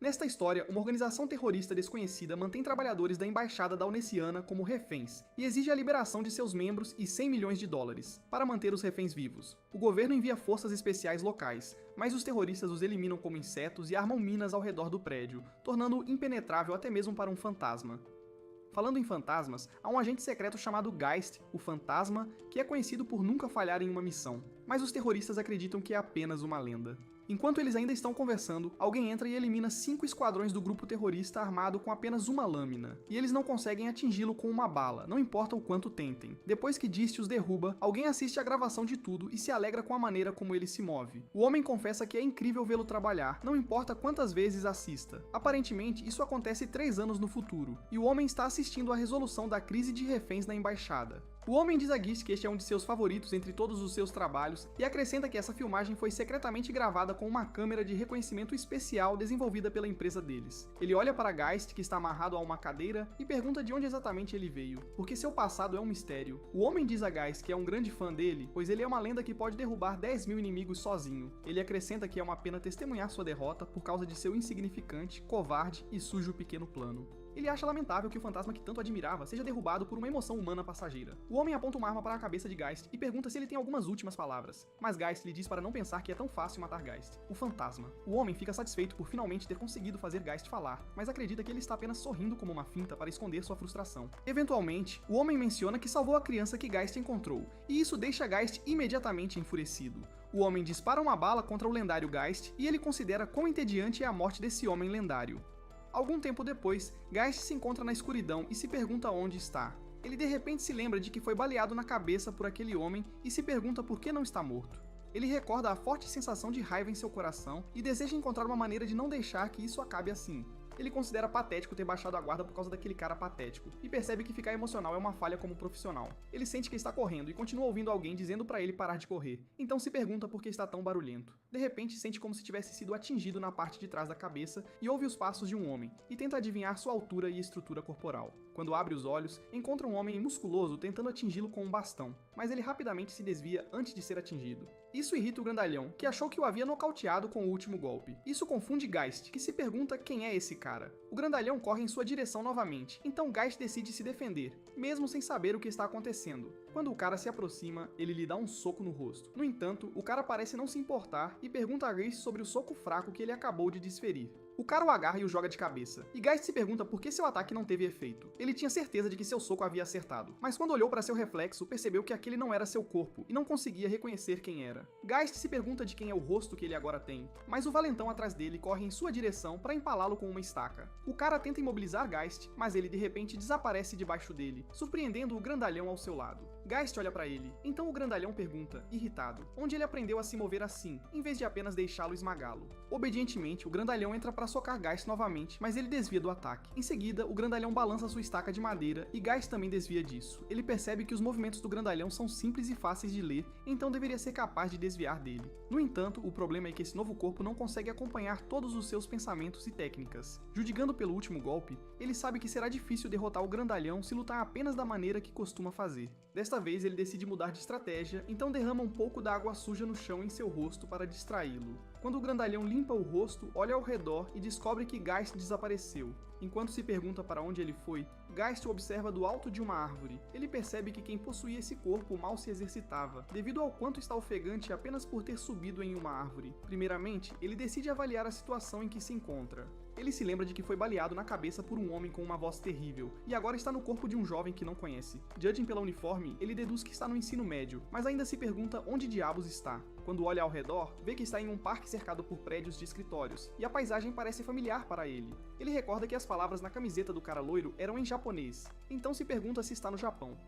Nesta história, uma organização terrorista desconhecida mantém trabalhadores da embaixada daunesiana como reféns e exige a liberação de seus membros e 100 milhões de dólares para manter os reféns vivos. O governo envia forças especiais locais, mas os terroristas os eliminam como insetos e armam minas ao redor do prédio, tornando-o impenetrável até mesmo para um fantasma. Falando em fantasmas, há um agente secreto chamado Geist, o Fantasma, que é conhecido por nunca falhar em uma missão, mas os terroristas acreditam que é apenas uma lenda. Enquanto eles ainda estão conversando, alguém entra e elimina 5 esquadrões do grupo terrorista armado com apenas uma lâmina, e eles não conseguem atingi-lo com uma bala, não importa o quanto tentem. Depois que Dist os derruba, alguém assiste a gravação de tudo e se alegra com a maneira como ele se move. O homem confessa que é incrível vê-lo trabalhar, não importa quantas vezes assista. Aparentemente, isso acontece 3 anos no futuro, e o homem está assistindo à resolução da crise de reféns na embaixada. O homem diz a Gist que este é um de seus favoritos entre todos os seus trabalhos e acrescenta que essa filmagem foi secretamente gravada com uma câmera de reconhecimento especial desenvolvida pela empresa deles. Ele olha para Geist, que está amarrado a uma cadeira, e pergunta de onde exatamente ele veio, porque seu passado é um mistério. O homem diz a Geist que é um grande fã dele, pois ele é uma lenda que pode derrubar 10 mil inimigos sozinho. Ele acrescenta que é uma pena testemunhar sua derrota por causa de seu insignificante, covarde e sujo pequeno plano. Ele acha lamentável que o fantasma que tanto admirava seja derrubado por uma emoção humana passageira. O homem aponta uma arma para a cabeça de Geist e pergunta se ele tem algumas últimas palavras, mas Geist lhe diz para não pensar que é tão fácil matar Geist, o fantasma. O homem fica satisfeito por finalmente ter conseguido fazer Geist falar, mas acredita que ele está apenas sorrindo como uma finta para esconder sua frustração. Eventualmente, o homem menciona que salvou a criança que Geist encontrou, e isso deixa Geist imediatamente enfurecido. O homem dispara uma bala contra o lendário Geist e ele considera quão entediante é a morte desse homem lendário. Algum tempo depois, Geist se encontra na escuridão e se pergunta onde está. Ele de repente se lembra de que foi baleado na cabeça por aquele homem e se pergunta por que não está morto. Ele recorda a forte sensação de raiva em seu coração e deseja encontrar uma maneira de não deixar que isso acabe assim. Ele considera patético ter baixado a guarda por causa daquele cara patético, e percebe que ficar emocional é uma falha como profissional. Ele sente que está correndo e continua ouvindo alguém dizendo para ele parar de correr, então se pergunta por que está tão barulhento. De repente sente como se tivesse sido atingido na parte de trás da cabeça e ouve os passos de um homem, e tenta adivinhar sua altura e estrutura corporal. Quando abre os olhos, encontra um homem musculoso tentando atingi-lo com um bastão, mas ele rapidamente se desvia antes de ser atingido. Isso irrita o grandalhão, que achou que o havia nocauteado com o último golpe. Isso confunde Geist, que se pergunta quem é esse cara. O grandalhão corre em sua direção novamente, então Geist decide se defender, mesmo sem saber o que está acontecendo. Quando o cara se aproxima, ele lhe dá um soco no rosto. No entanto, o cara parece não se importar e pergunta a Geist sobre o soco fraco que ele acabou de desferir. O cara o agarra e o joga de cabeça, e Geist se pergunta por que seu ataque não teve efeito. Ele tinha certeza de que seu soco havia acertado, mas quando olhou para seu reflexo, percebeu que aquele não era seu corpo e não conseguia reconhecer quem era. Geist se pergunta de quem é o rosto que ele agora tem, mas o valentão atrás dele corre em sua direção para empalá-lo com uma estaca. O cara tenta imobilizar Geist, mas ele de repente desaparece debaixo dele, surpreendendo o grandalhão ao seu lado. Geist olha para ele, então o grandalhão pergunta, irritado, onde ele aprendeu a se mover assim, em vez de apenas deixá-lo esmagá-lo. Obedientemente, o grandalhão entra para socar Geist novamente, mas ele desvia do ataque. Em seguida, o grandalhão balança sua estaca de madeira e Geist também desvia disso. Ele percebe que os movimentos do grandalhão são simples e fáceis de ler, então deveria ser capaz de desviar dele. No entanto, o problema é que esse novo corpo não consegue acompanhar todos os seus pensamentos e técnicas. Judigando pelo último golpe, ele sabe que será difícil derrotar o grandalhão se lutar apenas da maneira que costuma fazer. Desta vez, ele decide mudar de estratégia, então derrama um pouco da água suja no chão em seu rosto para distraí-lo. Quando o grandalhão limpa o rosto, olha ao redor e descobre que Geist desapareceu. Enquanto se pergunta para onde ele foi, Geist o observa do alto de uma árvore. Ele percebe que quem possuía esse corpo mal se exercitava, devido ao quanto está ofegante apenas por ter subido em uma árvore. Primeiramente, ele decide avaliar a situação em que se encontra. Ele se lembra de que foi baleado na cabeça por um homem com uma voz terrível, e agora está no corpo de um jovem que não conhece. Judging pela uniforme, ele deduz que está no ensino médio, mas ainda se pergunta onde diabos está. Quando olha ao redor, vê que está em um parque cercado por prédios de escritórios, e a paisagem parece familiar para ele. Ele recorda que as palavras na camiseta do cara loiro eram em japonês, então se pergunta se está no Japão.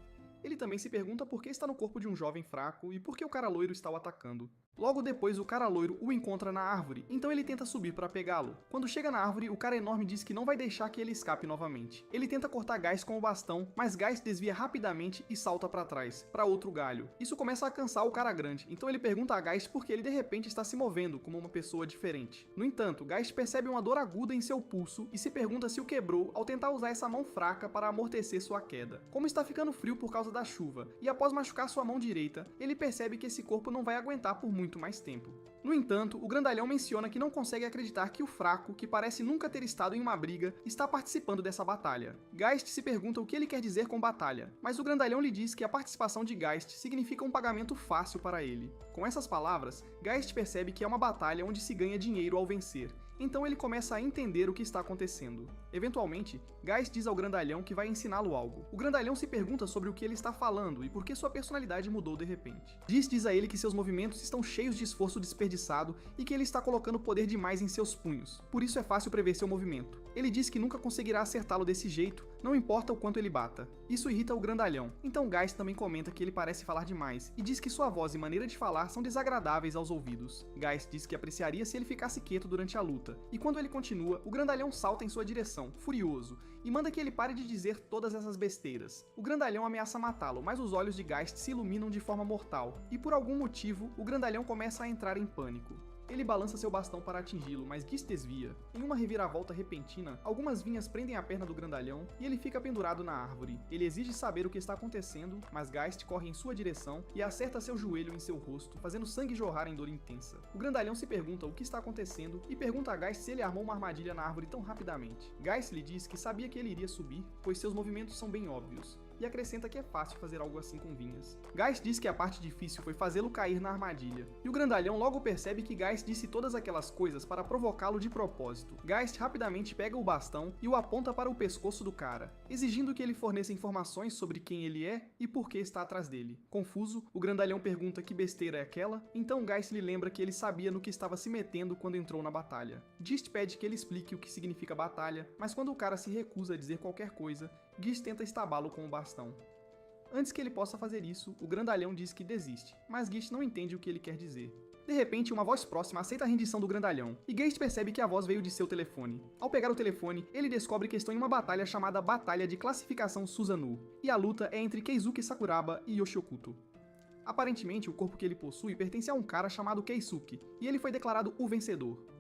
Ele também se pergunta por que está no corpo de um jovem fraco e por que o cara loiro está o atacando. Logo depois, o cara loiro o encontra na árvore, então ele tenta subir para pegá-lo. Quando chega na árvore, o cara enorme diz que não vai deixar que ele escape novamente. Ele tenta cortar Geist com o bastão, mas Geist desvia rapidamente e salta para trás, para outro galho. Isso começa a cansar o cara grande, então ele pergunta a Geist por que ele de repente está se movendo como uma pessoa diferente. No entanto, Geist percebe uma dor aguda em seu pulso e se pergunta se o quebrou ao tentar usar essa mão fraca para amortecer sua queda. Como está ficando frio por causa da chuva, e após machucar sua mão direita, ele percebe que esse corpo não vai aguentar por muito mais tempo. No entanto, o grandalhão menciona que não consegue acreditar que o fraco, que parece nunca ter estado em uma briga, está participando dessa batalha. Geist se pergunta o que ele quer dizer com batalha, mas o grandalhão lhe diz que a participação de Geist significa um pagamento fácil para ele. Com essas palavras, Geist percebe que é uma batalha onde se ganha dinheiro ao vencer, então ele começa a entender o que está acontecendo. Eventualmente, Geist diz ao grandalhão que vai ensiná-lo algo. O grandalhão se pergunta sobre o que ele está falando e por que sua personalidade mudou de repente. Diz a ele que seus movimentos estão cheios de esforço desperdiçado e que ele está colocando poder demais em seus punhos. Por isso é fácil prever seu movimento. Ele diz que nunca conseguirá acertá-lo desse jeito, não importa o quanto ele bata. Isso irrita o grandalhão. Então Geist também comenta que ele parece falar demais e diz que sua voz e maneira de falar são desagradáveis aos ouvidos. Geist diz que apreciaria se ele ficasse quieto durante a luta. E quando ele continua, o grandalhão salta em sua direção, furioso, e manda que ele pare de dizer todas essas besteiras. O grandalhão ameaça matá-lo, mas os olhos de Geist se iluminam de forma mortal, e por algum motivo, o grandalhão começa a entrar em pânico. Ele balança seu bastão para atingi-lo, mas Geist desvia. Em uma reviravolta repentina, algumas vinhas prendem a perna do grandalhão e ele fica pendurado na árvore. Ele exige saber o que está acontecendo, mas Geist corre em sua direção e acerta seu joelho em seu rosto, fazendo sangue jorrar em dor intensa. O grandalhão se pergunta o que está acontecendo e pergunta a Geist se ele armou uma armadilha na árvore tão rapidamente. Geist lhe diz que sabia que ele iria subir, pois seus movimentos são bem óbvios, e acrescenta que é fácil fazer algo assim com vinhas. Geist diz que a parte difícil foi fazê-lo cair na armadilha, e o grandalhão logo percebe que Geist disse todas aquelas coisas para provocá-lo de propósito. Geist rapidamente pega o bastão e o aponta para o pescoço do cara, exigindo que ele forneça informações sobre quem ele é e por que está atrás dele. Confuso, o grandalhão pergunta que besteira é aquela, então Geist lhe lembra que ele sabia no que estava se metendo quando entrou na batalha. Geist pede que ele explique o que significa batalha, mas quando o cara se recusa a dizer qualquer coisa, Geist tenta estabá-lo com o bastão. Antes que ele possa fazer isso, o grandalhão diz que desiste, mas Geist não entende o que ele quer dizer. De repente, uma voz próxima aceita a rendição do grandalhão, e Geist percebe que a voz veio de seu telefone. Ao pegar o telefone, ele descobre que estão em uma batalha chamada Batalha de Classificação Susanoo, e a luta é entre Keisuke Sakuraba e Yoshiokuto. Aparentemente, o corpo que ele possui pertence a um cara chamado Keisuke, e ele foi declarado o vencedor.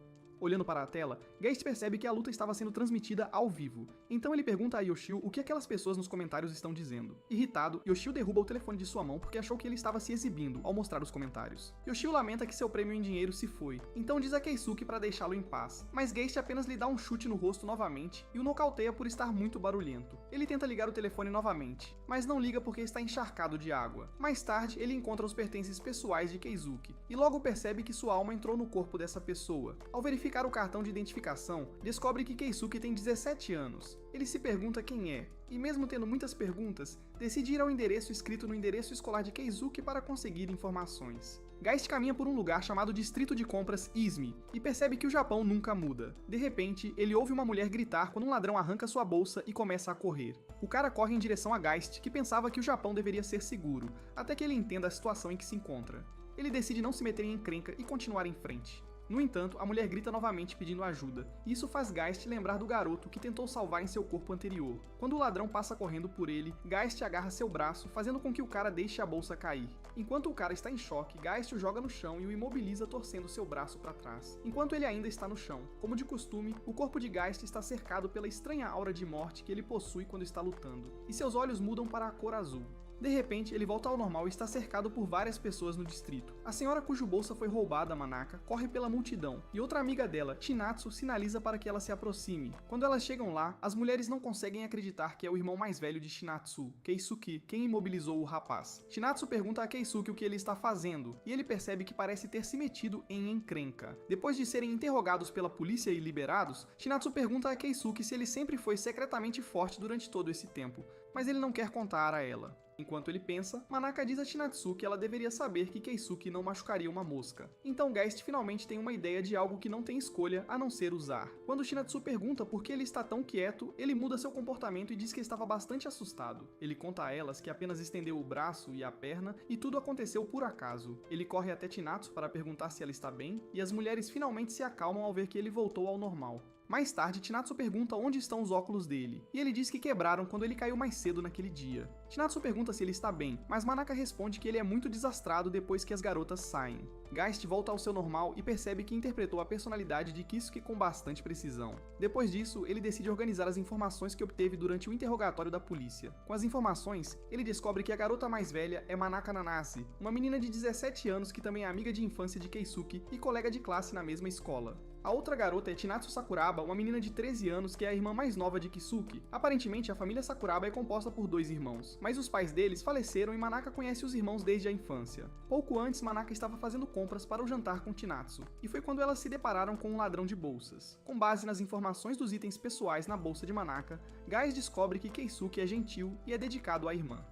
Olhando para a tela, Geist percebe que a luta estava sendo transmitida ao vivo, então ele pergunta a Yoshio o que aquelas pessoas nos comentários estão dizendo. Irritado, Yoshio derruba o telefone de sua mão porque achou que ele estava se exibindo ao mostrar os comentários. Yoshio lamenta que seu prêmio em dinheiro se foi, então diz a Keisuke para deixá-lo em paz, mas Geist apenas lhe dá um chute no rosto novamente e o nocauteia por estar muito barulhento. Ele tenta ligar o telefone novamente, mas não liga porque está encharcado de água. Mais tarde, ele encontra os pertences pessoais de Keisuke e logo percebe que sua alma entrou no corpo dessa pessoa. Ao verificar o cartão de identificação, descobre que Keisuke tem 17 anos. Ele se pergunta quem é, e mesmo tendo muitas perguntas, decide ir ao endereço escrito no endereço escolar de Keisuke para conseguir informações. Geist caminha por um lugar chamado Distrito de Compras Izumi, e percebe que o Japão nunca muda. De repente, ele ouve uma mulher gritar quando um ladrão arranca sua bolsa e começa a correr. O cara corre em direção a Geist, que pensava que o Japão deveria ser seguro, até que ele entenda a situação em que se encontra. Ele decide não se meter em encrenca e continuar em frente. No entanto, a mulher grita novamente pedindo ajuda, e isso faz Geist lembrar do garoto que tentou salvar em seu corpo anterior. Quando o ladrão passa correndo por ele, Geist agarra seu braço, fazendo com que o cara deixe a bolsa cair. Enquanto o cara está em choque, Geist o joga no chão e o imobiliza torcendo seu braço para trás. Enquanto ele ainda está no chão, como de costume, o corpo de Geist está cercado pela estranha aura de morte que ele possui quando está lutando, e seus olhos mudam para a cor azul. De repente, ele volta ao normal e está cercado por várias pessoas no distrito. A senhora cuja bolsa foi roubada, Manaka, corre pela multidão, e outra amiga dela, Chinatsu, sinaliza para que ela se aproxime. Quando elas chegam lá, as mulheres não conseguem acreditar que é o irmão mais velho de Chinatsu, Keisuke, quem imobilizou o rapaz. Chinatsu pergunta a Keisuke o que ele está fazendo, e ele percebe que parece ter se metido em encrenca. Depois de serem interrogados pela polícia e liberados, Chinatsu pergunta a Keisuke se ele sempre foi secretamente forte durante todo esse tempo, mas ele não quer contar a ela. Enquanto ele pensa, Manaka diz a Chinatsu que ela deveria saber que Keisuke não machucaria uma mosca. Então Geist finalmente tem uma ideia de algo que não tem escolha a não ser usar. Quando Chinatsu pergunta por que ele está tão quieto, ele muda seu comportamento e diz que estava bastante assustado. Ele conta a elas que apenas estendeu o braço e a perna e tudo aconteceu por acaso. Ele corre até Chinatsu para perguntar se ela está bem, e as mulheres finalmente se acalmam ao ver que ele voltou ao normal. Mais tarde, Chinatsu pergunta onde estão os óculos dele, e ele diz que quebraram quando ele caiu mais cedo naquele dia. Chinatsu pergunta se ele está bem, mas Manaka responde que ele é muito desastrado depois que as garotas saem. Geist volta ao seu normal e percebe que interpretou a personalidade de Kisuke com bastante precisão. Depois disso, ele decide organizar as informações que obteve durante o interrogatório da polícia. Com as informações, ele descobre que a garota mais velha é Manaka Nanase, uma menina de 17 anos que também é amiga de infância de Keisuke e colega de classe na mesma escola. A outra garota é Chinatsu Sakuraba, uma menina de 13 anos que é a irmã mais nova de Kisuke. Aparentemente, a família Sakuraba é composta por 2 irmãos, mas os pais deles faleceram e Manaka conhece os irmãos desde a infância. Pouco antes, Manaka estava fazendo compras para o jantar com Chinatsu, e foi quando elas se depararam com um ladrão de bolsas. Com base nas informações dos itens pessoais na bolsa de Manaka, Geist descobre que Keisuke é gentil e é dedicado à irmã.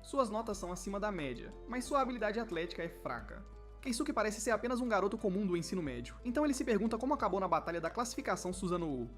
Suas notas são acima da média, mas sua habilidade atlética é fraca. Keisuke parece ser apenas um garoto comum do ensino médio, então ele se pergunta como acabou na batalha da classificação Susanoo.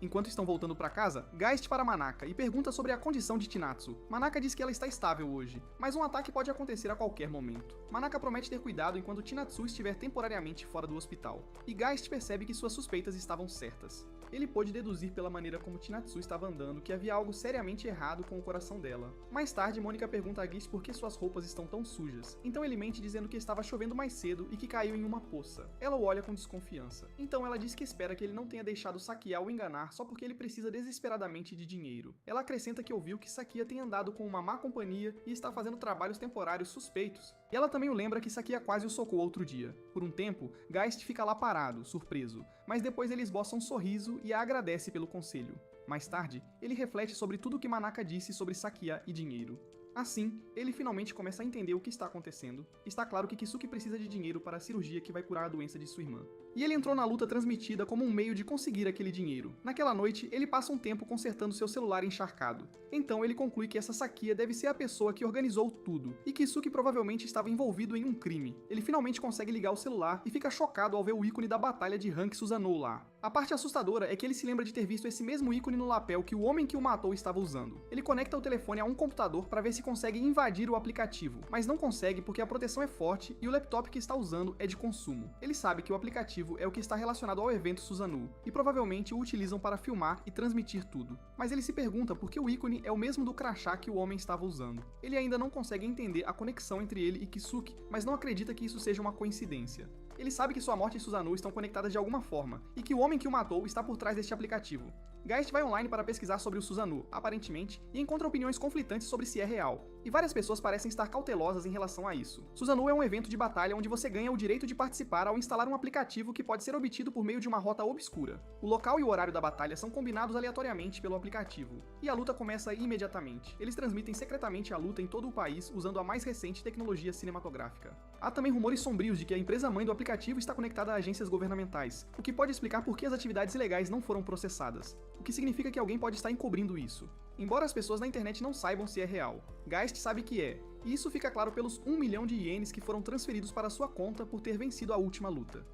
Enquanto estão voltando para casa, Geist para Manaka e pergunta sobre a condição de Chinatsu. Manaka diz que ela está estável hoje, mas um ataque pode acontecer a qualquer momento. Manaka promete ter cuidado enquanto Chinatsu estiver temporariamente fora do hospital, e Geist percebe que suas suspeitas estavam certas. Ele pôde deduzir pela maneira como Chinatsu estava andando que havia algo seriamente errado com o coração dela. Mais tarde, Mônica pergunta a Geist por que suas roupas estão tão sujas, então ele mente dizendo que estava chovendo mais cedo e que caiu em uma poça. Ela o olha com desconfiança, então ela diz que espera que ele não tenha deixado Sakia o enganar só porque ele precisa desesperadamente de dinheiro. Ela acrescenta que ouviu que Sakia tem andado com uma má companhia e está fazendo trabalhos temporários suspeitos. E ela também o lembra que Sakia quase o socou outro dia. Por um tempo, Geist fica lá parado, surpreso, mas depois ele esboça um sorriso e a agradece pelo conselho. Mais tarde, ele reflete sobre tudo o que Manaka disse sobre Sakia e dinheiro. Assim, ele finalmente começa a entender o que está acontecendo. Está claro que Kisuke precisa de dinheiro para a cirurgia que vai curar a doença de sua irmã. E ele entrou na luta transmitida como um meio de conseguir aquele dinheiro. Naquela noite, ele passa um tempo consertando seu celular encharcado. Então ele conclui que essa Sakia deve ser a pessoa que organizou tudo, e Kisuke provavelmente estava envolvido em um crime. Ele finalmente consegue ligar o celular e fica chocado ao ver o ícone da batalha de Hank Susanoo lá. A parte assustadora é que ele se lembra de ter visto esse mesmo ícone no lapel que o homem que o matou estava usando. Ele conecta o telefone a um computador para ver se consegue invadir o aplicativo, mas não consegue porque a proteção é forte e o laptop que está usando é de consumo. Ele sabe que o aplicativo é o que está relacionado ao evento Susanoo, e provavelmente o utilizam para filmar e transmitir tudo. Mas ele se pergunta por que o ícone é o mesmo do crachá que o homem estava usando. Ele ainda não consegue entender a conexão entre ele e Kisuke, mas não acredita que isso seja uma coincidência. Ele sabe que sua morte e Susanoo estão conectadas de alguma forma, e que o homem que o matou está por trás deste aplicativo. Geist vai online para pesquisar sobre o Susanoo, aparentemente, e encontra opiniões conflitantes sobre se é real. E várias pessoas parecem estar cautelosas em relação a isso. Susanoo é um evento de batalha onde você ganha o direito de participar ao instalar um aplicativo que pode ser obtido por meio de uma rota obscura. O local e o horário da batalha são combinados aleatoriamente pelo aplicativo, e a luta começa imediatamente. Eles transmitem secretamente a luta em todo o país usando a mais recente tecnologia cinematográfica. Há também rumores sombrios de que a empresa mãe do aplicativo está conectada a agências governamentais, o que pode explicar por que as atividades ilegais não foram processadas, o que significa que alguém pode estar encobrindo isso. Embora as pessoas na internet não saibam se é real, Geist sabe que é, e isso fica claro pelos 1 milhão de ienes que foram transferidos para sua conta por ter vencido a última luta.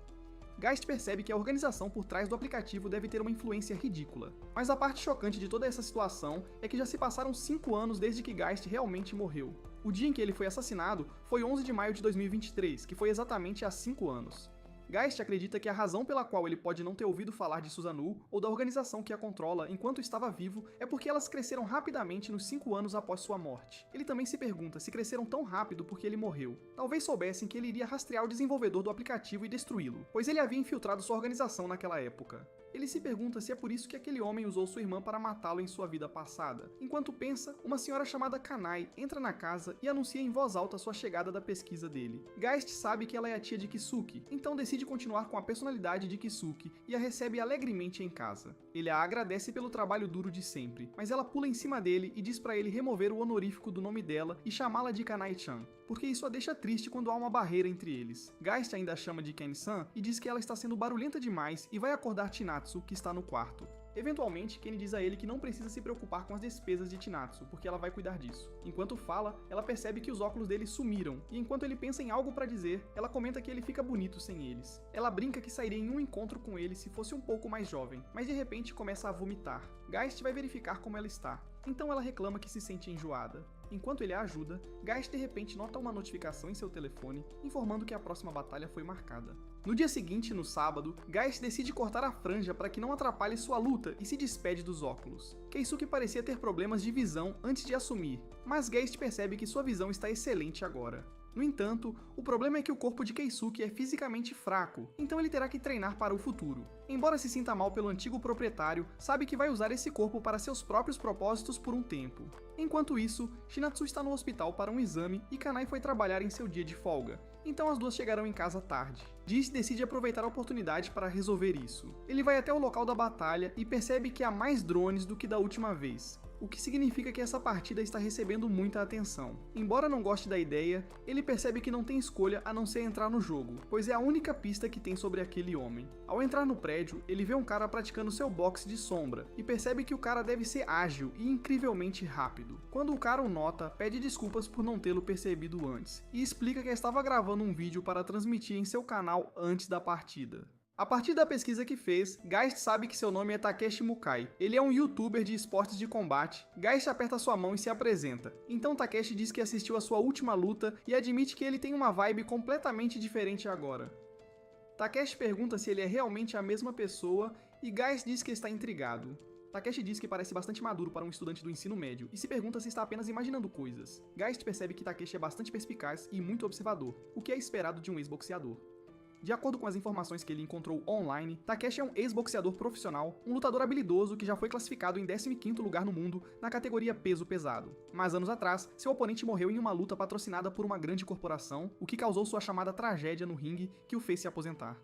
Geist percebe que a organização por trás do aplicativo deve ter uma influência ridícula. Mas a parte chocante de toda essa situação é que já se passaram 5 anos desde que Geist realmente morreu. O dia em que ele foi assassinado foi 11 de maio de 2023, que foi exatamente há 5 anos. Geist acredita que a razão pela qual ele pode não ter ouvido falar de Susanoo ou da organização que a controla enquanto estava vivo é porque elas cresceram rapidamente nos 5 anos após sua morte. Ele também se pergunta se cresceram tão rápido porque ele morreu. Talvez soubessem que ele iria rastrear o desenvolvedor do aplicativo e destruí-lo, pois ele havia infiltrado sua organização naquela época. Ele se pergunta se é por isso que aquele homem usou sua irmã para matá-lo em sua vida passada. Enquanto pensa, uma senhora chamada Kanai entra na casa e anuncia em voz alta sua chegada da pesquisa dele. Geist sabe que ela é a tia de Kisuke, então decide continuar com a personalidade de Kisuke e a recebe alegremente em casa. Ele a agradece pelo trabalho duro de sempre, mas ela pula em cima dele e diz para ele remover o honorífico do nome dela e chamá-la de Kanai-chan, porque isso a deixa triste quando há uma barreira entre eles. Geist ainda a chama de Ken-san e diz que ela está sendo barulhenta demais e vai acordar Chinatsu, que está no quarto. Eventualmente, Ken diz a ele que não precisa se preocupar com as despesas de Chinatsu, porque ela vai cuidar disso. Enquanto fala, ela percebe que os óculos dele sumiram, e enquanto ele pensa em algo para dizer, ela comenta que ele fica bonito sem eles. Ela brinca que sairia em um encontro com ele se fosse um pouco mais jovem, mas de repente começa a vomitar. Geist vai verificar como ela está, então ela reclama que se sente enjoada. Enquanto ele a ajuda, Geist de repente nota uma notificação em seu telefone, informando que a próxima batalha foi marcada. No dia seguinte, no sábado, Geist decide cortar a franja para que não atrapalhe sua luta e se despede dos óculos. Keisuke parecia ter problemas de visão antes de assumir, mas Geist percebe que sua visão está excelente agora. No entanto, o problema é que o corpo de Keisuke é fisicamente fraco, então ele terá que treinar para o futuro. Embora se sinta mal pelo antigo proprietário, sabe que vai usar esse corpo para seus próprios propósitos por um tempo. Enquanto isso, Shinatsu está no hospital para um exame e Kanai foi trabalhar em seu dia de folga, então as duas chegarão em casa tarde. Jis decide aproveitar a oportunidade para resolver isso. Ele vai até o local da batalha e percebe que há mais drones do que da última vez, o que significa que essa partida está recebendo muita atenção. Embora não goste da ideia, ele percebe que não tem escolha a não ser entrar no jogo, pois é a única pista que tem sobre aquele homem. Ao entrar no prédio, ele vê um cara praticando seu boxe de sombra, e percebe que o cara deve ser ágil e incrivelmente rápido. Quando o cara o nota, pede desculpas por não tê-lo percebido antes, e explica que estava gravando um vídeo para transmitir em seu canal antes da partida. A partir da pesquisa que fez, Geist sabe que seu nome é Takeshi Mukai. Ele é um youtuber de esportes de combate. Geist aperta sua mão e se apresenta. Então Takeshi diz que assistiu a sua última luta e admite que ele tem uma vibe completamente diferente agora. Takeshi pergunta se ele é realmente a mesma pessoa e Geist diz que está intrigado. Takeshi diz que parece bastante maduro para um estudante do ensino médio e se pergunta se está apenas imaginando coisas. Geist percebe que Takeshi é bastante perspicaz e muito observador, o que é esperado de um ex-boxeador. De acordo com as informações que ele encontrou online, Takeshi é um ex-boxeador profissional, um lutador habilidoso que já foi classificado em 15º lugar no mundo na categoria peso pesado. Mas anos atrás, seu oponente morreu em uma luta patrocinada por uma grande corporação, o que causou sua chamada tragédia no ringue que o fez se aposentar.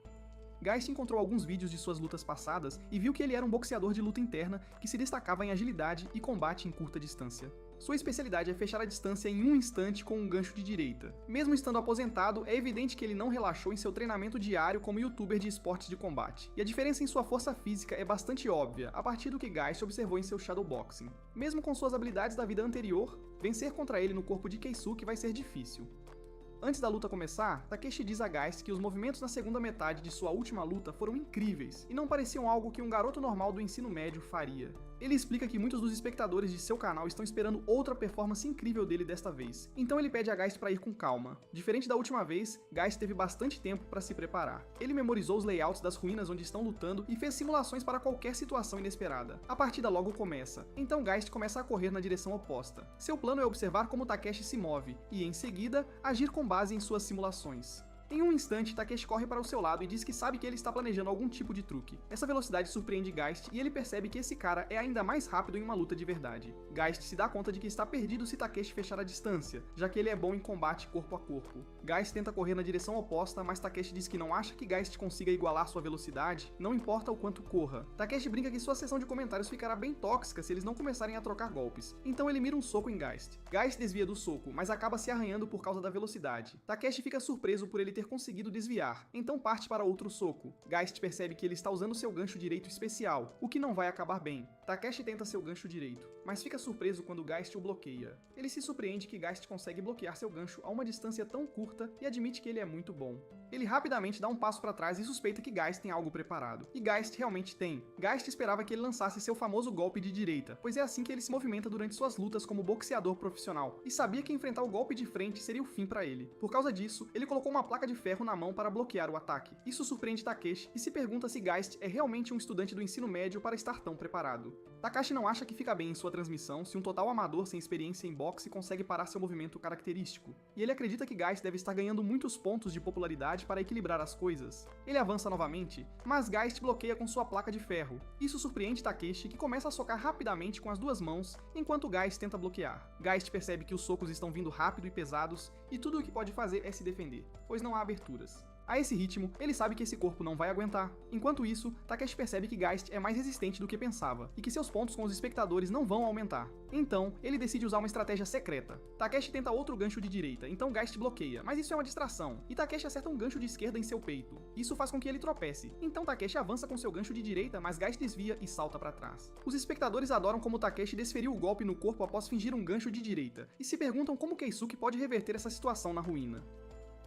Geist encontrou alguns vídeos de suas lutas passadas e viu que ele era um boxeador de luta interna que se destacava em agilidade e combate em curta distância. Sua especialidade é fechar a distância em um instante com um gancho de direita. Mesmo estando aposentado, é evidente que ele não relaxou em seu treinamento diário como youtuber de esportes de combate. E a diferença em sua força física é bastante óbvia, a partir do que Geist observou em seu shadowboxing. Mesmo com suas habilidades da vida anterior, vencer contra ele no corpo de Keisuke vai ser difícil. Antes da luta começar, Takeshi diz a Geist que os movimentos na segunda metade de sua última luta foram incríveis e não pareciam algo que um garoto normal do ensino médio faria. Ele explica que muitos dos espectadores de seu canal estão esperando outra performance incrível dele desta vez, então ele pede a Geist para ir com calma. Diferente da última vez, Geist teve bastante tempo para se preparar. Ele memorizou os layouts das ruínas onde estão lutando e fez simulações para qualquer situação inesperada. A partida logo começa, então Geist começa a correr na direção oposta. Seu plano é observar como Takeshi se move e, em seguida, agir com base em suas simulações. Em um instante, Takeshi corre para o seu lado e diz que sabe que ele está planejando algum tipo de truque. Essa velocidade surpreende Geist e ele percebe que esse cara é ainda mais rápido em uma luta de verdade. Geist se dá conta de que está perdido se Takeshi fechar a distância, já que ele é bom em combate corpo a corpo. Geist tenta correr na direção oposta, mas Takeshi diz que não acha que Geist consiga igualar sua velocidade, não importa o quanto corra. Takeshi brinca que sua sessão de comentários ficará bem tóxica se eles não começarem a trocar golpes, então ele mira um soco em Geist. Geist desvia do soco, mas acaba se arranhando por causa da velocidade. Takeshi fica surpreso por ele ter conseguido desviar, então parte para outro soco. Geist percebe que ele está usando seu gancho direito especial, o que não vai acabar bem. Takeshi tenta seu gancho direito, mas fica surpreso quando Geist o bloqueia. Ele se surpreende que Geist consegue bloquear seu gancho a uma distância tão curta e admite que ele é muito bom. Ele rapidamente dá um passo para trás e suspeita que Geist tem algo preparado. E Geist realmente tem. Geist esperava que ele lançasse seu famoso golpe de direita, pois é assim que ele se movimenta durante suas lutas como boxeador profissional, e sabia que enfrentar o golpe de frente seria o fim para ele. Por causa disso, ele colocou uma placa de ferro na mão para bloquear o ataque. Isso surpreende Takeshi e se pergunta se Geist é realmente um estudante do ensino médio para estar tão preparado. Takashi não acha que fica bem em sua transmissão se um total amador sem experiência em boxe consegue parar seu movimento característico, e ele acredita que Geist deve estar ganhando muitos pontos de popularidade para equilibrar as coisas. Ele avança novamente, mas Geist bloqueia com sua placa de ferro. Isso surpreende Takeshi, que começa a socar rapidamente com as duas mãos, enquanto Geist tenta bloquear. Geist percebe que os socos estão vindo rápido e pesados, e tudo o que pode fazer é se defender, pois não há aberturas. A esse ritmo, ele sabe que esse corpo não vai aguentar. Enquanto isso, Takeshi percebe que Geist é mais resistente do que pensava, e que seus pontos com os espectadores não vão aumentar. Então, ele decide usar uma estratégia secreta. Takeshi tenta outro gancho de direita, então Geist bloqueia, mas isso é uma distração, e Takeshi acerta um gancho de esquerda em seu peito. Isso faz com que ele tropece, então Takeshi avança com seu gancho de direita, mas Geist desvia e salta para trás. Os espectadores adoram como Takeshi desferiu o golpe no corpo após fingir um gancho de direita, e se perguntam como Keisuke pode reverter essa situação na ruína.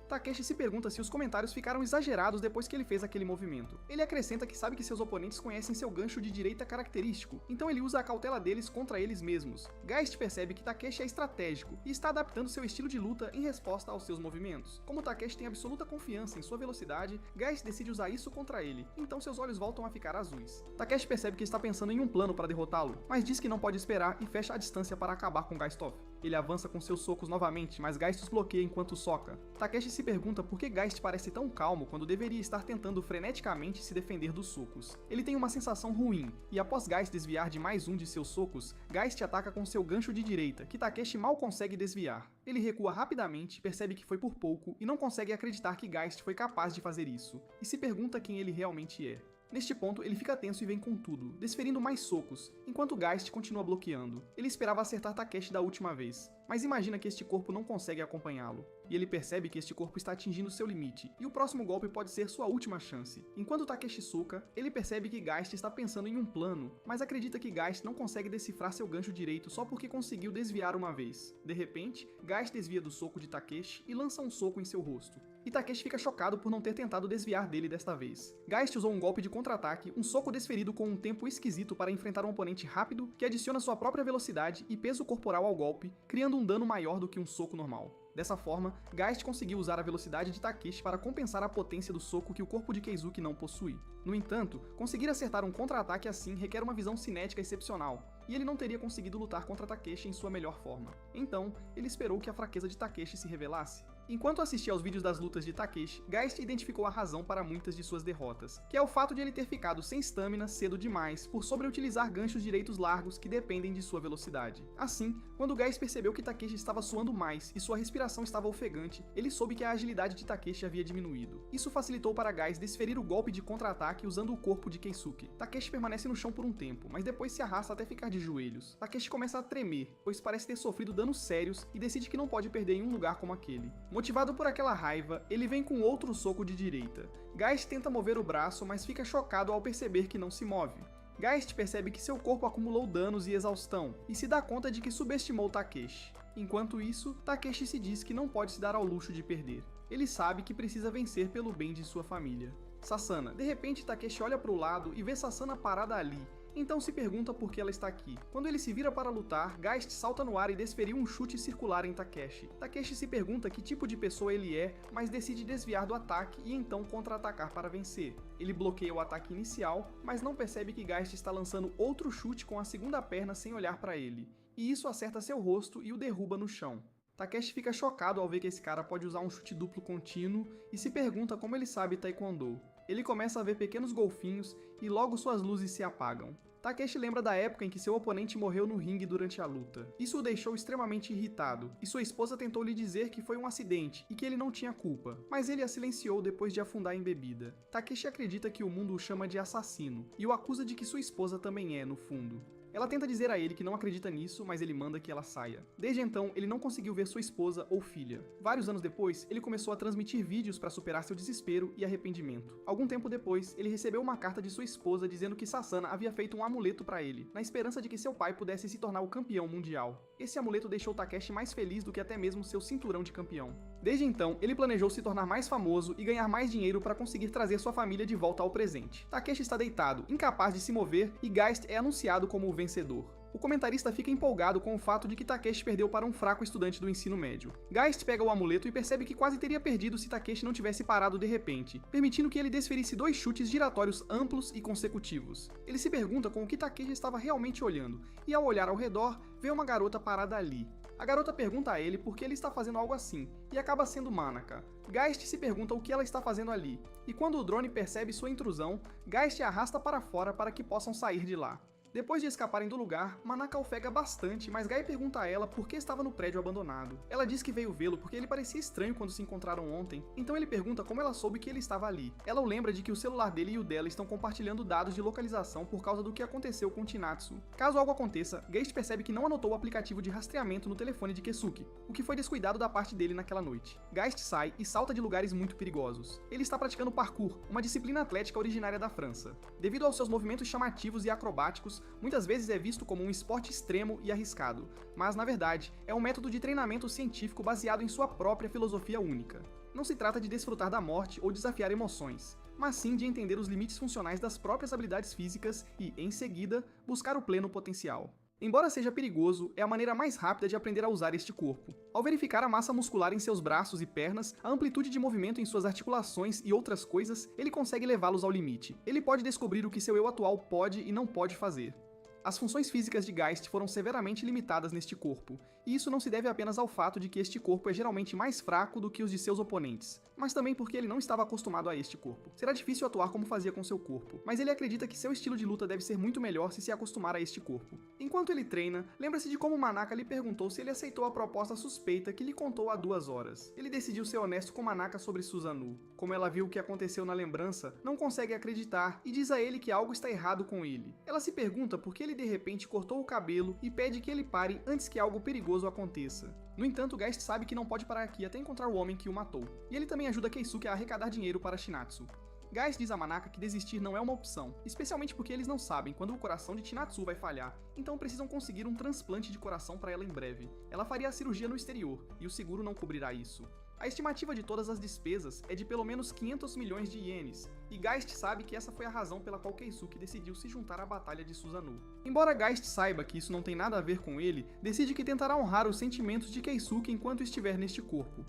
Takeshi se pergunta se os comentários ficaram exagerados depois que ele fez aquele movimento. Ele acrescenta que sabe que seus oponentes conhecem seu gancho de direita característico, então ele usa a cautela deles contra eles mesmos. Geist percebe que Takeshi é estratégico e está adaptando seu estilo de luta em resposta aos seus movimentos. Como Takeshi tem absoluta confiança em sua velocidade, Geist decide usar isso contra ele, então seus olhos voltam a ficar azuis. Takeshi percebe que está pensando em um plano para derrotá-lo, mas diz que não pode esperar e fecha a distância para acabar com Geistov. Ele avança com seus socos novamente, mas Geist os bloqueia enquanto soca. Takeshi se pergunta por que Geist parece tão calmo quando deveria estar tentando freneticamente se defender dos socos. Ele tem uma sensação ruim, e após Geist desviar de mais um de seus socos, Geist ataca com seu gancho de direita, que Takeshi mal consegue desviar. Ele recua rapidamente, percebe que foi por pouco e não consegue acreditar que Geist foi capaz de fazer isso, e se pergunta quem ele realmente é. Neste ponto, ele fica tenso e vem com tudo, desferindo mais socos, enquanto Geist continua bloqueando. Ele esperava acertar Takeshi da última vez, mas imagina que este corpo não consegue acompanhá-lo. E ele percebe que este corpo está atingindo seu limite, e o próximo golpe pode ser sua última chance. Enquanto Takeshi soca, ele percebe que Geist está pensando em um plano, mas acredita que Geist não consegue decifrar seu gancho direito só porque conseguiu desviar uma vez. De repente, Geist desvia do soco de Takeshi e lança um soco em seu rosto. E Takeshi fica chocado por não ter tentado desviar dele desta vez. Geist usou um golpe de contra-ataque, um soco desferido com um tempo esquisito para enfrentar um oponente rápido que adiciona sua própria velocidade e peso corporal ao golpe, criando um dano maior do que um soco normal. Dessa forma, Geist conseguiu usar a velocidade de Takeshi para compensar a potência do soco que o corpo de Keizuki não possui. No entanto, conseguir acertar um contra-ataque assim requer uma visão cinética excepcional, e ele não teria conseguido lutar contra Takeshi em sua melhor forma. Então, ele esperou que a fraqueza de Takeshi se revelasse. Enquanto assistia aos vídeos das lutas de Takeshi, Geist identificou a razão para muitas de suas derrotas, que é o fato de ele ter ficado sem estamina cedo demais por sobreutilizar ganchos direitos largos que dependem de sua velocidade. Assim, quando Geist percebeu que Takeshi estava suando mais e sua respiração estava ofegante, ele soube que a agilidade de Takeshi havia diminuído. Isso facilitou para Geist desferir o golpe de contra-ataque usando o corpo de Keisuke. Takeshi permanece no chão por um tempo, mas depois se arrasta até ficar de joelhos. Takeshi começa a tremer, pois parece ter sofrido danos sérios e decide que não pode perder em um lugar como aquele. Motivado por aquela raiva, ele vem com outro soco de direita. Geist tenta mover o braço, mas fica chocado ao perceber que não se move. Geist percebe que seu corpo acumulou danos e exaustão, e se dá conta de que subestimou Takeshi. Enquanto isso, Takeshi se diz que não pode se dar ao luxo de perder. Ele sabe que precisa vencer pelo bem de sua família. Sasana. De repente, Takeshi olha para o lado e vê Sasana parada ali. Então se pergunta por que ela está aqui. Quando ele se vira para lutar, Geist salta no ar e desferiu um chute circular em Takeshi. Takeshi se pergunta que tipo de pessoa ele é, mas decide desviar do ataque e então contra-atacar para vencer. Ele bloqueia o ataque inicial, mas não percebe que Geist está lançando outro chute com a segunda perna sem olhar para ele. E isso acerta seu rosto e o derruba no chão. Takeshi fica chocado ao ver que esse cara pode usar um chute duplo contínuo e se pergunta como ele sabe Taekwondo. Ele começa a ver pequenos golfinhos e logo suas luzes se apagam. Takeshi lembra da época em que seu oponente morreu no ringue durante a luta. Isso o deixou extremamente irritado, e sua esposa tentou lhe dizer que foi um acidente e que ele não tinha culpa, mas ele a silenciou depois de afundar em bebida. Takeshi acredita que o mundo o chama de assassino, e o acusa de que sua esposa também é, no fundo. Ela tenta dizer a ele que não acredita nisso, mas ele manda que ela saia. Desde então, ele não conseguiu ver sua esposa ou filha. Vários anos depois, ele começou a transmitir vídeos para superar seu desespero e arrependimento. Algum tempo depois, ele recebeu uma carta de sua esposa dizendo que Sasana havia feito um amuleto para ele, na esperança de que seu pai pudesse se tornar o campeão mundial. Esse amuleto deixou Takeshi mais feliz do que até mesmo seu cinturão de campeão. Desde então, ele planejou se tornar mais famoso e ganhar mais dinheiro para conseguir trazer sua família de volta ao presente. Takeshi está deitado, incapaz de se mover, e Geist é anunciado como o vencedor. O comentarista fica empolgado com o fato de que Takeshi perdeu para um fraco estudante do ensino médio. Geist pega o amuleto e percebe que quase teria perdido se Takeshi não tivesse parado de repente, permitindo que ele desferisse 2 chutes giratórios amplos e consecutivos. Ele se pergunta com o que Takeshi estava realmente olhando, e ao olhar ao redor, vê uma garota parada ali. A garota pergunta a ele por que ele está fazendo algo assim, e acaba sendo Manaka. Geist se pergunta o que ela está fazendo ali, e quando o drone percebe sua intrusão, Geist a arrasta para fora para que possam sair de lá. Depois de escaparem do lugar, Manaka ofega bastante, mas Guy pergunta a ela por que estava no prédio abandonado. Ela diz que veio vê-lo porque ele parecia estranho quando se encontraram ontem, então ele pergunta como ela soube que ele estava ali. Ela o lembra de que o celular dele e o dela estão compartilhando dados de localização por causa do que aconteceu com Chinatsu. Caso algo aconteça, Geist percebe que não anotou o aplicativo de rastreamento no telefone de Keisuke, o que foi descuidado da parte dele naquela noite. Geist sai e salta de lugares muito perigosos. Ele está praticando parkour, uma disciplina atlética originária da França. Devido aos seus movimentos chamativos e acrobáticos, muitas vezes é visto como um esporte extremo e arriscado, mas na verdade é um método de treinamento científico baseado em sua própria filosofia única. Não se trata de desfrutar da morte ou desafiar emoções, mas sim de entender os limites funcionais das próprias habilidades físicas e, em seguida, buscar o pleno potencial. Embora seja perigoso, é a maneira mais rápida de aprender a usar este corpo. Ao verificar a massa muscular em seus braços e pernas, a amplitude de movimento em suas articulações e outras coisas, ele consegue levá-los ao limite. Ele pode descobrir o que seu eu atual pode e não pode fazer. As funções físicas de Geist foram severamente limitadas neste corpo, e isso não se deve apenas ao fato de que este corpo é geralmente mais fraco do que os de seus oponentes, mas também porque ele não estava acostumado a este corpo. Será difícil atuar como fazia com seu corpo, mas ele acredita que seu estilo de luta deve ser muito melhor se acostumar a este corpo. Enquanto ele treina, lembra-se de como Manaka lhe perguntou se ele aceitou a proposta suspeita que lhe contou há 2 horas. Ele decidiu ser honesto com Manaka sobre Susanoo. Como ela viu o que aconteceu na lembrança, não consegue acreditar e diz a ele que algo está errado com ele. Ela se pergunta por que ele de repente cortou o cabelo e pede que ele pare antes que algo perigoso aconteça. No entanto, Geist sabe que não pode parar aqui até encontrar o homem que o matou, e ele também ajuda Keisuke a arrecadar dinheiro para Chinatsu. Geist diz a Manaka que desistir não é uma opção, especialmente porque eles não sabem quando o coração de Chinatsu vai falhar, então precisam conseguir um transplante de coração para ela em breve. Ela faria a cirurgia no exterior, e o seguro não cobrirá isso. A estimativa de todas as despesas é de pelo menos 500 milhões de ienes, e Geist sabe que essa foi a razão pela qual Keisuke decidiu se juntar à Batalha de Susanoo. Embora Geist saiba que isso não tem nada a ver com ele, decide que tentará honrar os sentimentos de Keisuke enquanto estiver neste corpo.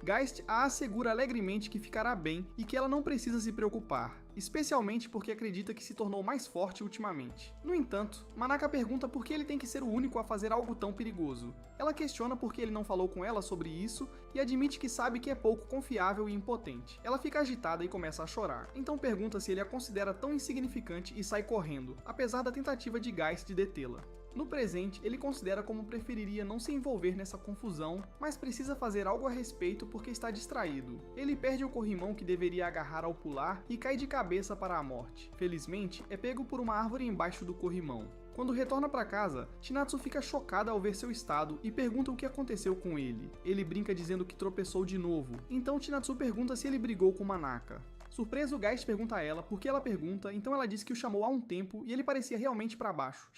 Geist a assegura alegremente que ficará bem e que ela não precisa se preocupar, especialmente porque acredita que se tornou mais forte ultimamente. No entanto, Manaka pergunta por que ele tem que ser o único a fazer algo tão perigoso. Ela questiona por que ele não falou com ela sobre isso e admite que sabe que é pouco confiável e impotente. Ela fica agitada e começa a chorar, então pergunta se ele a considera tão insignificante e sai correndo, apesar da tentativa de Geist de detê-la. No presente, ele considera como preferiria não se envolver nessa confusão, mas precisa fazer algo a respeito porque está distraído. Ele perde o corrimão que deveria agarrar ao pular e cai de cabeça para a morte. Felizmente, é pego por uma árvore embaixo do corrimão. Quando retorna para casa, Chinatsu fica chocada ao ver seu estado e pergunta o que aconteceu com ele. Ele brinca dizendo que tropeçou de novo, então Chinatsu pergunta se ele brigou com Manaka. Surpreso, Geist pergunta a ela por que ela pergunta, então ela diz que o chamou há um tempo e ele parecia realmente para baixo.